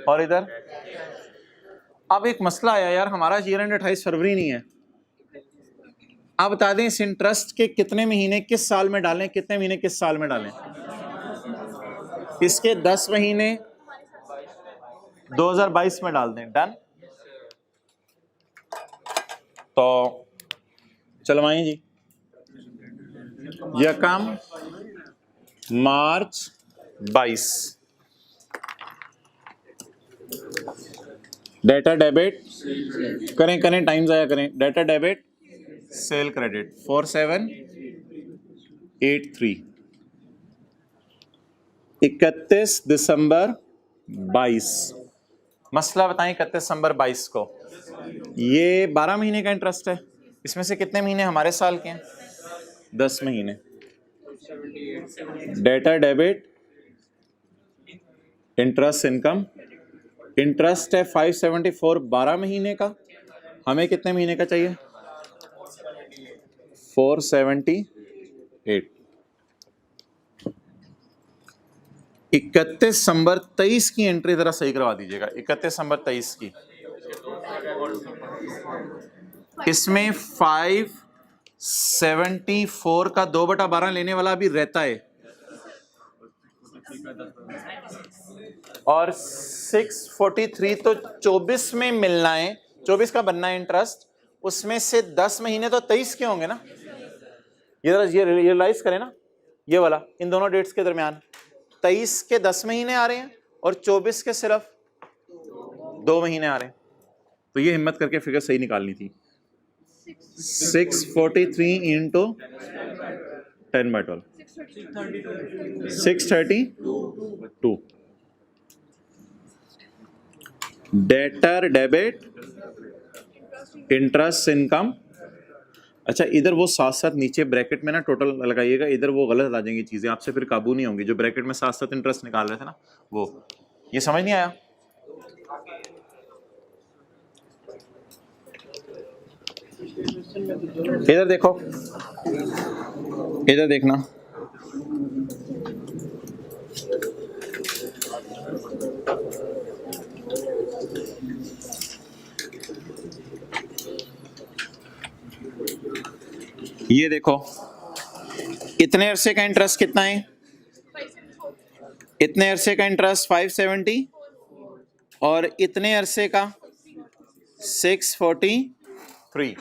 और इधर। अब एक मसला आया यार, हमारा ईयर एंड 28 फरवरी नहीं है। आप बता दें इस इंटरेस्ट के कितने महीने किस साल में डालें, कितने महीने किस साल में डालें। इसके 10 महीने 2022 में डाल दें, डन। तो चलवाएं जी, यह काम मार्च 22 डेटा डेबिट करें, टाइम जाया करें, data debit sale credit 4783 31 December 22। मसला बताएं 31 दिसंबर 22 को, ये 12 महीने का इंटरेस्ट है। इसमें से कितने महीने हमारे साल के हैं, 10 महीने। Data debit interest income, interest है 574 12 महीने का, हमें कितने महीने का चाहिए, 478। 31 दिसंबर 23 की एंट्री जरा सही करवा दीजिएगा, 31 दिसंबर 23 की। इसमें 574 का 2/12 लेने वाला भी रहता है, और 643 तो 24 में मिलना है, 24 का बनना है इंटरेस्ट। उसमें से 10 महीने तो 23 के होंगे ना, ये रियलाइज करें ना, ये वाला इन दोनों डेट्स के दरमियान 23 के 10 महीने आ रहे हैं और 24 के सिर्फ 2 महीने आ रहे हैं। तो ये हिम्मत करके फिगर सही निकालनी थी। 643 into 10/12 632। Debtor debit interest income. अच्छा इधर वो साथ साथ नीचे ब्रैकेट में ना टोटल लगाइएगा, इधर वो गलत आ जाएंगी चीजें, आपसे फिर काबू नहीं होंगी। जो ब्रैकेट में साथ साथ इंटरेस्ट निकाल रहे थे ना, वो ये समझ नहीं आया। इधर देखो, इधर देखना, ये देखो इतने अरसे का इंटरेस्ट कितना है, इतने अरसे का इंटरेस्ट 570 और इतने अरसे का 643।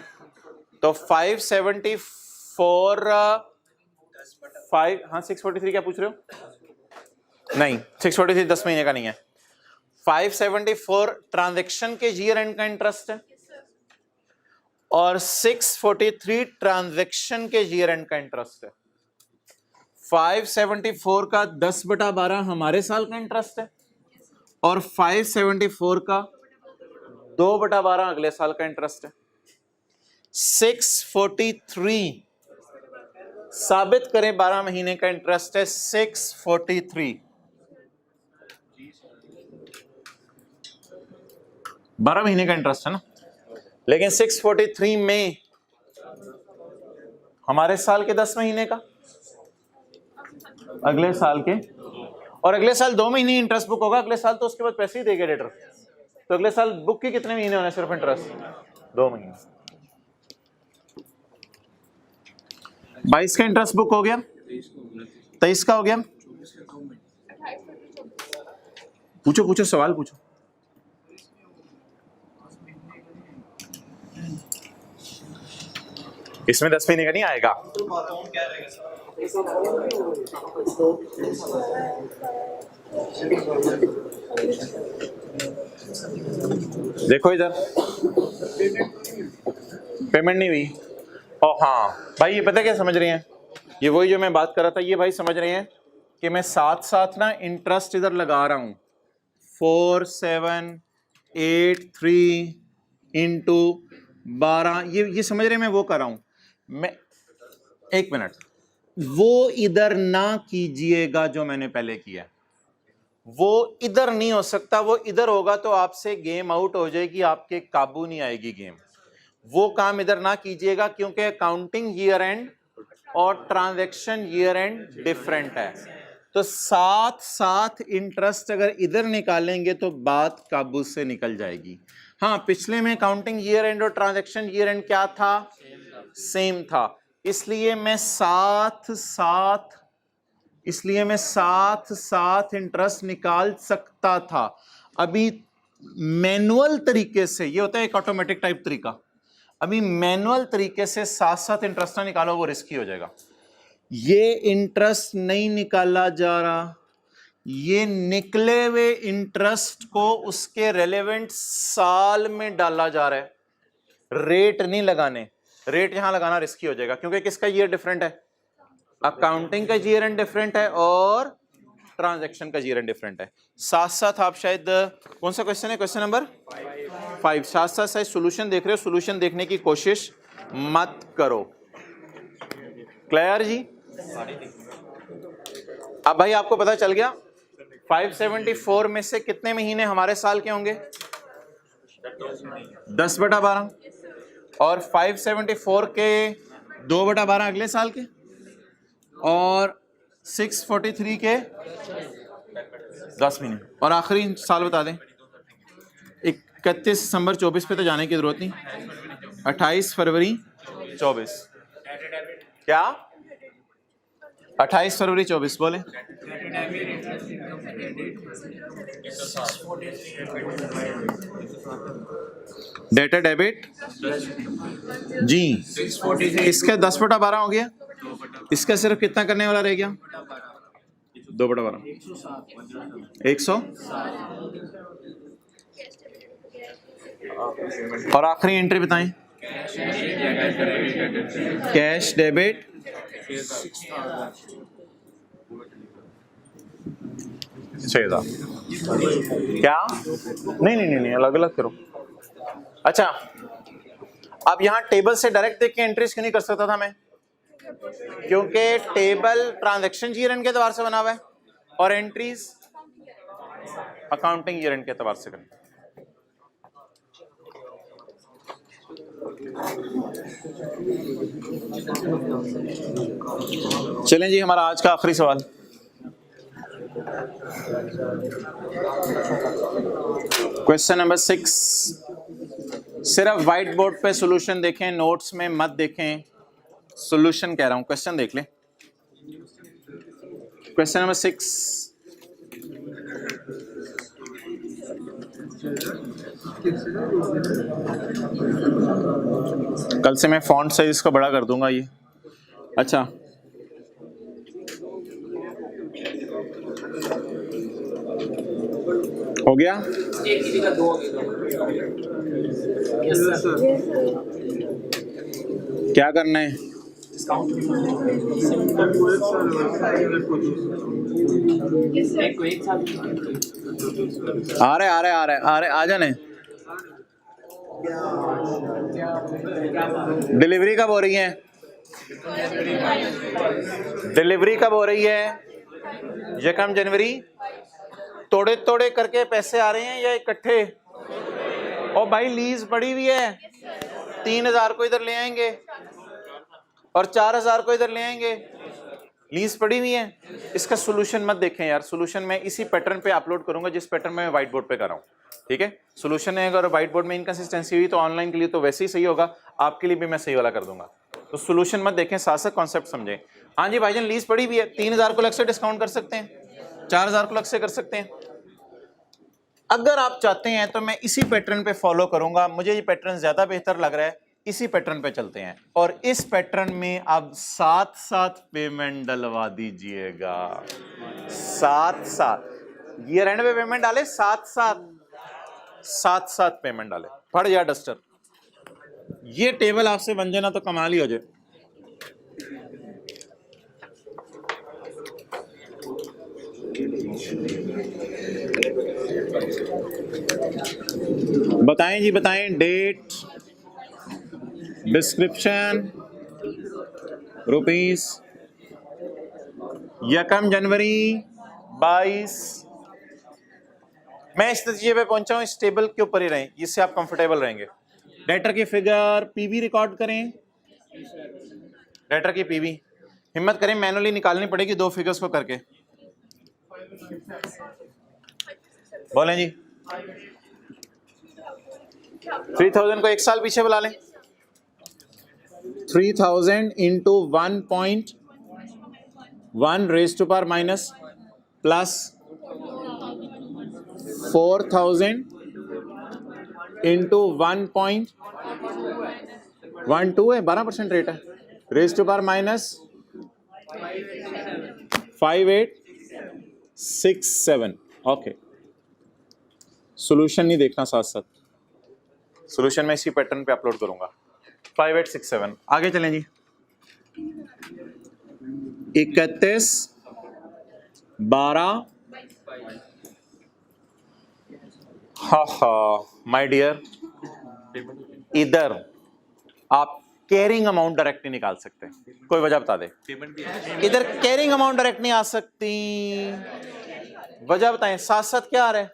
तो 574 हाँ 643 क्या पूछ रहे हो, नहीं 643 10 महीने का नहीं है। 574 ट्रांजैक्शन के ईयर एंड का इंटरेस्ट है और 643 ट्रांजैक्शन के ईयर एंड का इंटरेस्ट है। 574 का 10/12 हमारे साल का इंटरेस्ट है और 574 का 2/12 अगले साल का इंटरेस्ट है। 643 साबित करें 12 महीने का इंटरेस्ट है। 643 12 महीने का इंटरेस्ट है ना, लेकिन 643 में हमारे साल के 10 महीने का, अगले साल के, और अगले साल 2 महीने इंटरेस्ट बुक होगा। अगले साल तो उसके बाद पैसे ही देगा डेटर, तो अगले साल बुक के कितने महीने होने सिर्फ इंटरेस्ट, 2 महीने। 22 का इंटरेस्ट बुक हो गया, 23 का हो गया। पूछो पूछो सवाल पूछो। इसमें 10 महीने का नहीं आएगा। देखो इधर पेमेंट नहीं हुई। ओ हाँ भाई, ये पता क्या समझ रहे हैं, ये वही जो मैं बात कर रहा था, ये भाई समझ रहे हैं कि मैं साथ साथ ना इंटरेस्ट इधर लगा रहा हूं 4783 इंटू 12, ये समझ रहे हैं मैं वो कर रहा हूं। मैं एक मिनट, वो इधर ना कीजिएगा जो मैंने पहले किया, वो इधर नहीं हो सकता। वो इधर होगा तो आपसे गेम आउट हो जाएगी, आपके काबू नहीं आएगी गेम। वो काम इधर ना कीजिएगा क्योंकि अकाउंटिंग ईयर एंड और ट्रांजैक्शन ईयर एंड डिफरेंट है। तो साथ साथ इंटरेस्ट अगर इधर निकालेंगे तो बात काबू से निकल जाएगी। हाँ, पिछले में अकाउंटिंग ईयर एंड और ट्रांजैक्शन ईयर एंड क्या था, सेम था, इसलिए मैं साथ साथ इंटरेस्ट निकाल सकता था। अभी मैनुअल तरीके से, ये होता है एक ऑटोमेटिक टाइप तरीका, अभी मैनुअल तरीके से साथ साथ इंटरेस्ट ना निकालो, वो रिस्की हो जाएगा। ये इंटरेस्ट नहीं निकाला जा रहा, ये निकले हुए इंटरेस्ट को उसके रेलेवेंट साल में डाला जा रहा है। रेट नहीं लगाने, रेट यहां लगाना रिस्की हो जाएगा क्योंकि किसका ईयर डिफरेंट है, अकाउंटिंग का ईयर एंड डिफरेंट है और ट्रांजैक्शन का ईयर एंड डिफरेंट है। साथ साथ आप शायद, कौन सा क्वेश्चन है, क्वेश्चन नंबर 5, साथ साथ शायद सॉल्यूशन देख रहे हो, सॉल्यूशन देखने की कोशिश मत करो। क्लियर जी? अब भाई आपको पता चल गया 574 में से कितने महीने हमारे साल के होंगे, 10/12, और 574 के 2/12 अगले साल के, और 643 के 10 महीने, और आखिरी साल बता दें 31 दिसंबर 24 पे तो जाने की जरूरत नहीं, 28 फरवरी 24, क्या 28 फरवरी 24 बोले, डेटा डेबिट जी, इसका 10/12 हो गया, इसका सिर्फ कितना करने वाला रह गया, 2/12, 100, और आखिरी एंट्री बताएं, कैश डेबिट 6,000, क्या नहीं अलग अलग करो। अच्छा, अब यहां टेबल से डायरेक्ट देख के एंट्रीज क्यों नहीं कर सकता था मैं, क्योंकि टेबल ट्रांजैक्शन ईयर एंड के एतबार से बना हुआ है और एंट्रीज अकाउंटिंग ईयर एंड के एतबार से करनी। चलें जी, हमारा आज का आखिरी सवाल, क्वेश्चन नंबर 6। सिर्फ व्हाइट बोर्ड पे सॉल्यूशन देखें, नोट्स में मत देखें, सॉल्यूशन कह रहा हूं, क्वेश्चन देख लें। क्वेश्चन नंबर 6, कल से मैं फॉन्ट साइज इसको बड़ा कर दूंगा ये। अच्छा, हो गया, क्या करना है, आ रहे आ जाने। डिलीवरी कब हो रही है, डिलीवरी कब हो रही है, यकम जनवरी। तोड़े तोड़े करके पैसे आ रहे हैं या इकट्ठे, और भाई लीज पड़ी हुई है, 3,000 को इधर ले आएंगे और 4,000 को इधर ले आएंगे, लीज पड़ी हुई है। इसका सॉल्यूशन मत देखें यार, सॉल्यूशन मैं इसी पैटर्न पे अपलोड करूंगा जिस पैटर्न में मैं व्हाइट बोर्ड पे कर रहा हूँ, ठीक है। सॉल्यूशन है, अगर व्हाइट बोर्ड में इनकंसिस्टेंसी हुई तो ऑनलाइन के लिए तो वैसे ही सही होगा, आपके लिए भी मैं सही वाला कर दूंगा। तो सोल्यूशन मत देखें, साथ साथ कॉन्सेप्ट समझें। हाँ जी भाईजान, लीज पड़ी भी है, 3000 को अलग से डिस्काउंट कर सकते हैं, 4000 को अलग से कर सकते हैं। अगर आप चाहते हैं तो मैं इसी पैटर्न पे फॉलो करूंगा, मुझे ये पैटर्न ज्यादा बेहतर लग रहा है, इसी पैटर्न पे चलते हैं। और इस पैटर्न में आप साथ साथ पेमेंट डलवा दीजिएगा, साथ साथ ईयर एंड पे पेमेंट डाले, साथ साथ पेमेंट डाले। फट जा डस्टर, ये टेबल आपसे बन जाए ना तो कमाल ही हो जाए। बताएं जी, बताएं। डेट, डिस्क्रिप्शन, रुपीस, यकम जनवरी 22। मैं इस नतीजे पे पहुंचा हूं, इस टेबल के ऊपर ही रहें, इससे आप कंफर्टेबल रहेंगे। डेटर की फिगर, पीवी रिकॉर्ड करें, डेटर की पीवी हिम्मत करें, मैनुअली निकालनी पड़ेगी 2 फिगर्स को करके। बोलें जी। 3000 को 1 साल पीछे बुला लें। 3000 into 1.1 raise to power minus plus 4000 into 1.12 है, 12% रेट है, raise to power minus 5867। Okay, solution नहीं देखना, साथ साथ सॉल्यूशन मैं इसी पैटर्न पे अपलोड करूंगा। 5867। आगे चलें जी। 31/12। हा माय डियर, इधर आप कैरिंग अमाउंट डायरेक्ट नहीं निकाल सकते, कोई वजह बता दे। इधर कैरिंग अमाउंट डायरेक्ट नहीं आ सकती, वजह बताएं। साथ साथ क्या आ रहा है?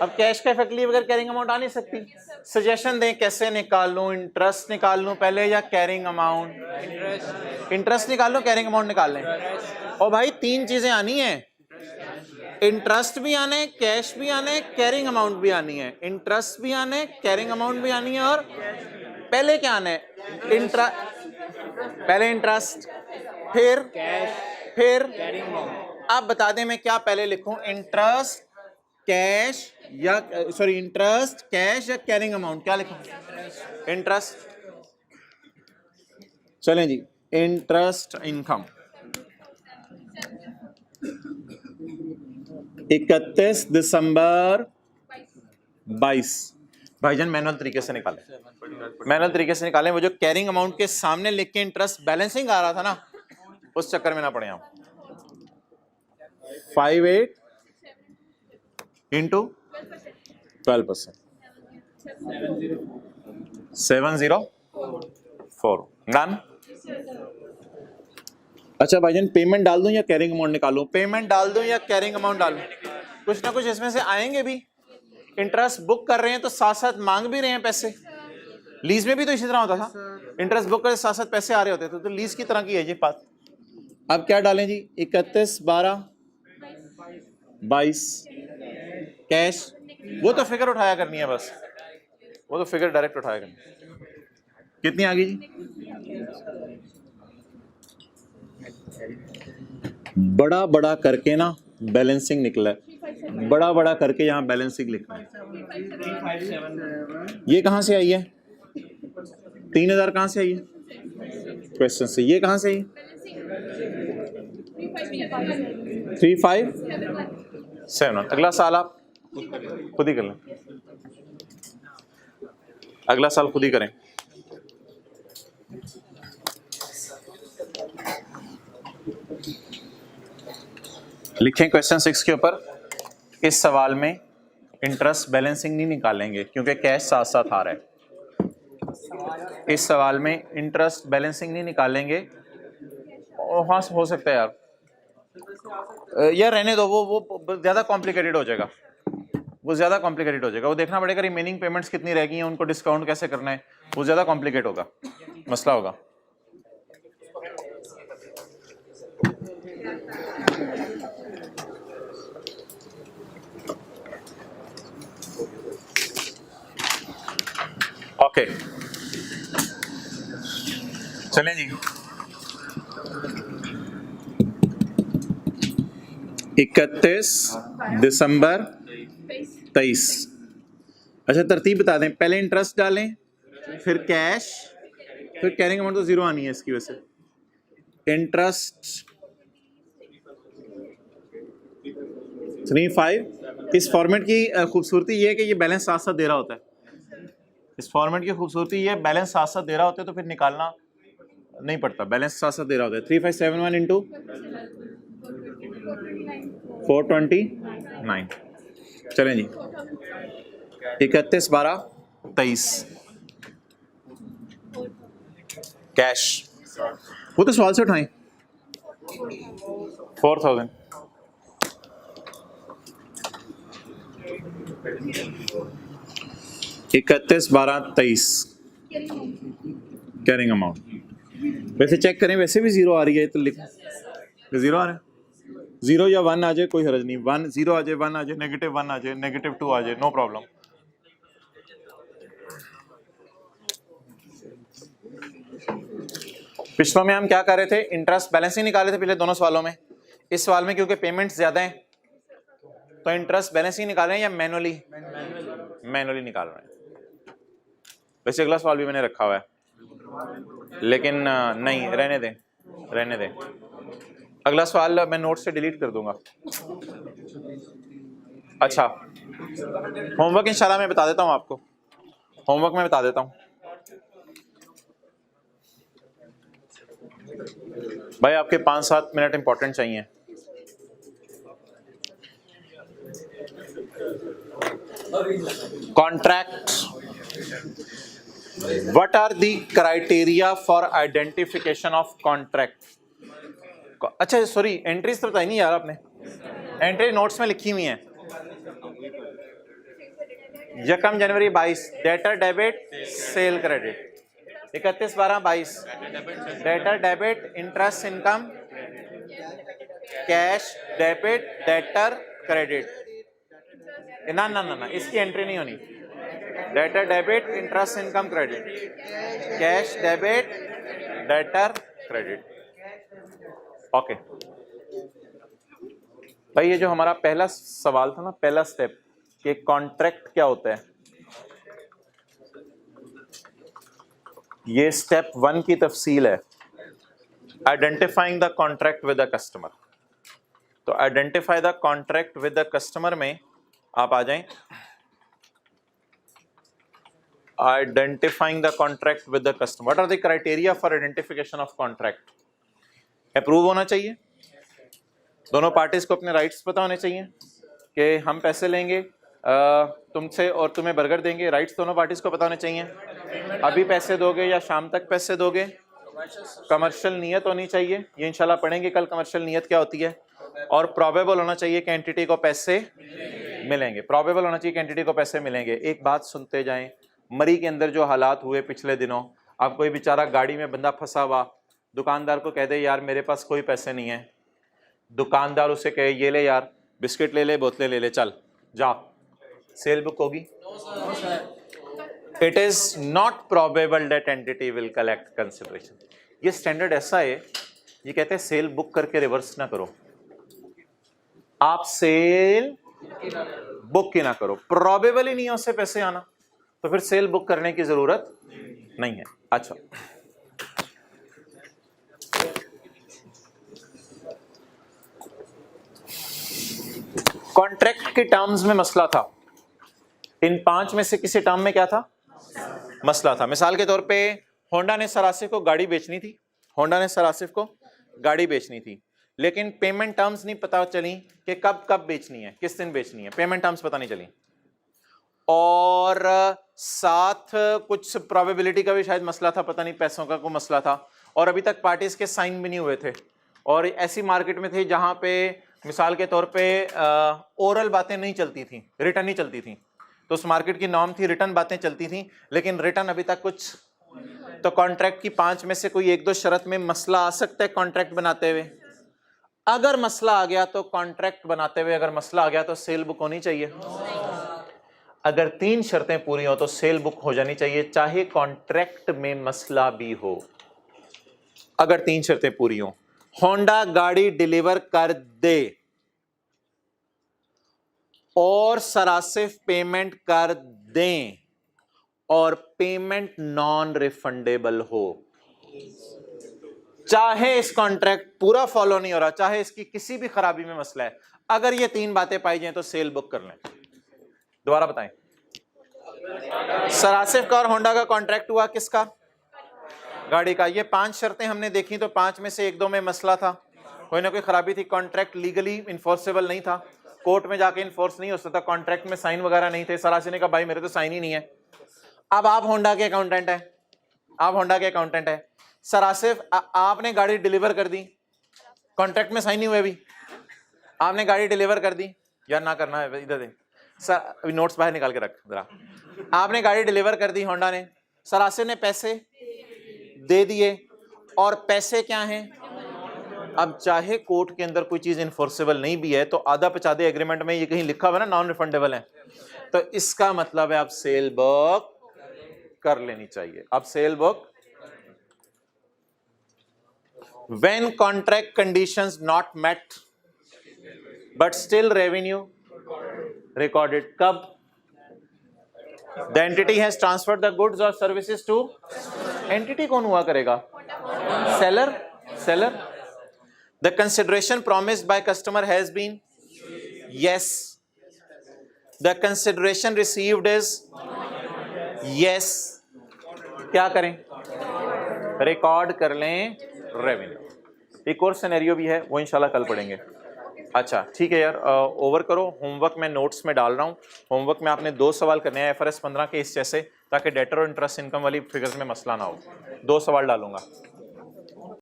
अब कैश का इफेक्ट लिए बगैर कैरिंग अमाउंट आ नहीं सकती। सजेशन दें, कैसे निकाल लूं? इंटरेस्ट निकाल लूं पहले या कैरिंग अमाउंट? इंटरेस्ट निकाल लूं, कैरिंग अमाउंट निकाल लें? और भाई 3 चीजें आनी है, इंटरेस्ट भी आने, कैश भी आने, कैरिंग अमाउंट भी आनी है। इंटरेस्ट भी आने, कैरिंग अमाउंट भी आनी है, और पहले क्या आना है? पहले इंटरेस्ट, फिर कैश, फिर कैरिंग अमाउंट। आप बता दें मैं क्या पहले लिखूं, इंटरेस्ट कैश या सॉरी इंटरेस्ट कैश या कैरिंग अमाउंट? क्या लिखूं? इंटरेस्ट। चलें जी, इंटरेस्ट इनकम 31 दिसंबर 22। भाईजान मैनुअल तरीके से निकालें, मैनुअल तरीके से निकालें। वो जो कैरिंग अमाउंट के सामने लिख के इंटरेस्ट बैलेंसिंग आ रहा था ना, उस चक्कर में ना पड़े हम। 58 इंटू 12%, 704 डन। अच्छा भाईजान, पेमेंट डाल दूं या कैरिंग अमाउंट निकालूं? पेमेंट डाल दूं या कैरिंग अमाउंट डालूं? कुछ ना कुछ इसमें से आएंगे भी। इंटरेस्ट बुक कर रहे हैं तो साथ साथ मांग भी रहे हैं पैसे। लीज में भी तो इसी तरह होता था, इंटरेस्ट बुक करके साथ साथ पैसे आ रहे होते थे, तो लीज की तरह की है ये बात। अब क्या डालें जी? 31/12/22 कैश। वो तो फिगर उठाया करनी है बस, वो तो फिगर डायरेक्ट उठाया करनी है। कितनी आ गई जी? बड़ा बड़ा करके ना बैलेंसिंग निकला है, बड़ा बड़ा करके यहाँ बैलेंसिंग लिखना है। ये कहां से आई है? 3000 कहां से आई है? क्वेश्चन से। ये कहां से आई? 3571। अगला साल आप खुद ही कर लें, अगला साल खुद ही करें। लिखें क्वेश्चन 6 के ऊपर, इस सवाल में इंटरेस्ट बैलेंसिंग नहीं निकालेंगे क्योंकि कैश साथ साथ आ रहा है। इस सवाल में इंटरेस्ट बैलेंसिंग नहीं निकालेंगे। हाँ हो सकता है यार रहने दो, वो ज्यादा कॉम्प्लिकेटेड हो जाएगा, वो ज्यादा कॉम्प्लिकेटेड हो जाएगा। वो देखना पड़ेगा रिमेनिंग पेमेंट्स कितनी रह गई हैं, उनको डिस्काउंट कैसे करना है, वो ज्यादा कॉम्प्लिकेट होगा, मसला होगा। ओके चलें जी, 31 दिसंबर 23। अच्छा तरतीब बता दें, पहले इंटरेस्ट डालें, फिर कैश, फिर कैरिंग अमाउंट तो जीरो आनी है इसकी वजह से। इंटरेस्ट 35। इस फॉर्मेट की खूबसूरती ये है कि ये बैलेंस साथ साथ दे रहा होता है। इस फॉर्मेट की खूबसूरती ये बैलेंस साथ साथ दे रहा होता है, तो फिर निकालना नहीं पड़ता, बैलेंस साथ साथ दे रहा होता है। 3571 इंटू 429। चलें जी, 31/12/23 कैश। वो तो सवाल से उठाएं। 4000। इकतीस 12/23 कैरिंग अमाउंट। वैसे चेक करें, वैसे भी जीरो आ रही है, तो लिख जीरो आ रहा है। जीरो या वन आ जाए कोई हर्ज नहीं, वन जीरो आ जाए, वन आ जाए, -1 आ जाए, -2 आ जाए, नो प्रॉब्लम। पिछलों में हम क्या कर रहे थे, इंटरेस्ट बैलेंस ही निकाले थे पिछले दोनों सवालों में। इस सवाल में क्योंकि पेमेंट्स ज्यादा हैं तो इंटरेस्ट बैलेंस ही निकाल रहे हैं या मैनुअली? मैनुअली निकाल रहे हैं। वैसे अगला सवाल भी मैंने रखा हुआ है, लेकिन नहीं, रहने दें, रहने दें। अगला सवाल मैं नोट से डिलीट कर दूंगा। अच्छा, होमवर्क इंशाल्लाह मैं बता देता हूं आपको, होमवर्क मैं बता देता हूं भाई। आपके 5-7 मिनट इंपॉर्टेंट चाहिए। Contract, what are the criteria for identification of contract? अच्छा सॉरी, एंट्रीज तो बताई नहीं यार आपने, एंट्री नोट्स में लिखी हुई है। 1 January 22 debtor debit sale credit, 31/12/22 debtor debit interest income cash debit debtor credit. ना ना ना ना, इसकी एंट्री नहीं होनी। Debtor debit interest income credit cash debit debtor credit. Okay भाई, ये जो हमारा पहला सवाल था ना, पहला स्टेप कि कॉन्ट्रैक्ट क्या होता है, ये स्टेप 1 की तफसील है। Identifying the contract with the customer. तो identify the contract with the customer में आप आ जाएं। Identifying the contract with the customer, what are the criteria for identification of contract? Approve होना चाहिए, दोनों पार्टीज को अपने राइट्स पता होने चाहिए कि हम पैसे लेंगे तुमसे और तुम्हें बर्गर देंगे, राइट्स दोनों पार्टीज को पता होने चाहिए। अभी पैसे दोगे या शाम तक पैसे दोगे, कमर्शियल नीयत होनी चाहिए, ये इंशाल्लाह पढ़ेंगे कल कमर्शियल नीयत क्या होती है। और प्रोबेबल होना चाहिए कि एंटिटी को पैसे मिलेंगे, प्रोबेबल होना चाहिए कि एंटिटी को पैसे मिलेंगे। एक बात सुनते जाएं, मरी के अंदर जो हालात हुए पिछले दिनों, अब कोई बेचारा गाड़ी में बंदा फंसा हुआ, दुकानदार को कह दे यार मेरे पास कोई पैसे नहीं है, दुकानदार उसे कहे ये ले यार बिस्किट ले ले, बोतलें ले ले, चल जा, सेल बुक होगी? It is not probable that entity will collect consideration. ये स्टैंडर्ड ऐसा है, ये कहते हैं सेल बुक करके रिवर्स ना करो, आप सेल बुक ही ना करो, प्रोबेबल ही नहीं है उससे पैसे आना, तो फिर सेल बुक करने की जरूरत नहीं है। अच्छा, कॉन्ट्रैक्ट के टर्म्स में मसला था, इन 5 में से किसी टर्म में क्या था, मसला था। मिसाल के तौर पे होंडा ने सरासिफ को गाड़ी बेचनी थी, होंडा ने सरासिफ को गाड़ी बेचनी थी, लेकिन पेमेंट टर्म्स नहीं पता चली कि कब कब बेचनी है, किस दिन बेचनी है, पेमेंट टर्म्स पता नहीं चली। और साथ कुछ प्रोबेबिलिटी का भी शायद मसला था, पता नहीं पैसों का कोई मसला था, और अभी तक पार्टीज के साइन भी नहीं हुए थे। और ऐसी मार्केट में थे जहां पे मिसाल के तौर पे ओरल बातें नहीं चलती थी, रिटर्न नहीं चलती थी, तो उस मार्केट की नॉर्म थी रिटर्न बातें चलती थी, लेकिन रिटर्न अभी तक कुछ। तो कॉन्ट्रैक्ट की 5 में से कोई 1-2 शर्त में मसला आ सकता है कॉन्ट्रैक्ट बनाते हुए। अगर मसला आ गया तो कॉन्ट्रैक्ट बनाते हुए अगर मसला आ गया तो सेल बुक होनी चाहिए। अगर 3 शर्तें पूरी हो तो सेल बुक हो जानी चाहिए, चाहे कॉन्ट्रैक्ट में मसला भी हो। अगर 3 शर्तें पूरी हों, होंडा गाड़ी डिलीवर कर दे और सरासिफ पेमेंट कर दें और पेमेंट नॉन रिफंडेबल हो, चाहे इस कॉन्ट्रैक्ट पूरा फॉलो नहीं हो रहा, चाहे इसकी किसी भी खराबी में मसला है, अगर ये 3 बातें पाई जाए तो सेल बुक कर लें। दोबारा बताएं, सरासिफ का और होंडा का कॉन्ट्रैक्ट हुआ, किसका? गाड़ी का। ये 5 शर्तें हमने देखी तो 5 में से 1-2 में मसला था, कोई ना कोई खराबी थी, कॉन्ट्रैक्ट लीगली इन्फोर्सेबल नहीं था, कोर्ट में जाके इन्फोर्स नहीं हो सकता, कॉन्ट्रैक्ट में साइन वगैरह नहीं थे। सरासिफ ने कहा भाई मेरे तो साइन ही नहीं है। अब आप होंडा के अकाउंटेंट है, आप होंडा के अकाउंटेंट है, सरासिफ आपने गाड़ी डिलीवर कर दी, कॉन्ट्रैक्ट में साइन नहीं हुए, अभी आपने गाड़ी डिलीवर कर दी, यार ना करना है इधर दे सर, अभी नोट्स बाहर निकाल के रख जरा। आपने गाड़ी डिलीवर कर दी होंडा ने, सरासिफ ने पैसे दे दिए और पैसे क्या हैं? अब चाहे कोर्ट के अंदर कोई चीज इन्फोर्सेबल नहीं भी है तो आधा पचादे एग्रीमेंट में ये कहीं लिखा हुआ है ना नॉन रिफंडेबल है, तो इसका मतलब है आप सेल बुक कर लेनी चाहिए। अब sale book, when contract conditions not met but still revenue recorded, कब? The entity has transferred the goods और सर्विसेज टू, एंटिटी कौन हुआ करेगा? Seller, seller. The consideration promised by customer has been, yes. The consideration received is, yes. क्या करें? Record कर लें revenue. एक और सिनेरियो भी है, वो इंशाल्लाह कल पढ़ेंगे। अच्छा ठीक है यार, ओवर करो, होमवर्क मैं नोट्स में डाल रहा हूँ। होमवर्क में आपने 2 सवाल करने हैं IFRS 15 के इस जैसे, ताकि डेटर और इंटरेस्ट इनकम वाली फिगर्स में मसला ना हो। 2 सवाल डालूंगा।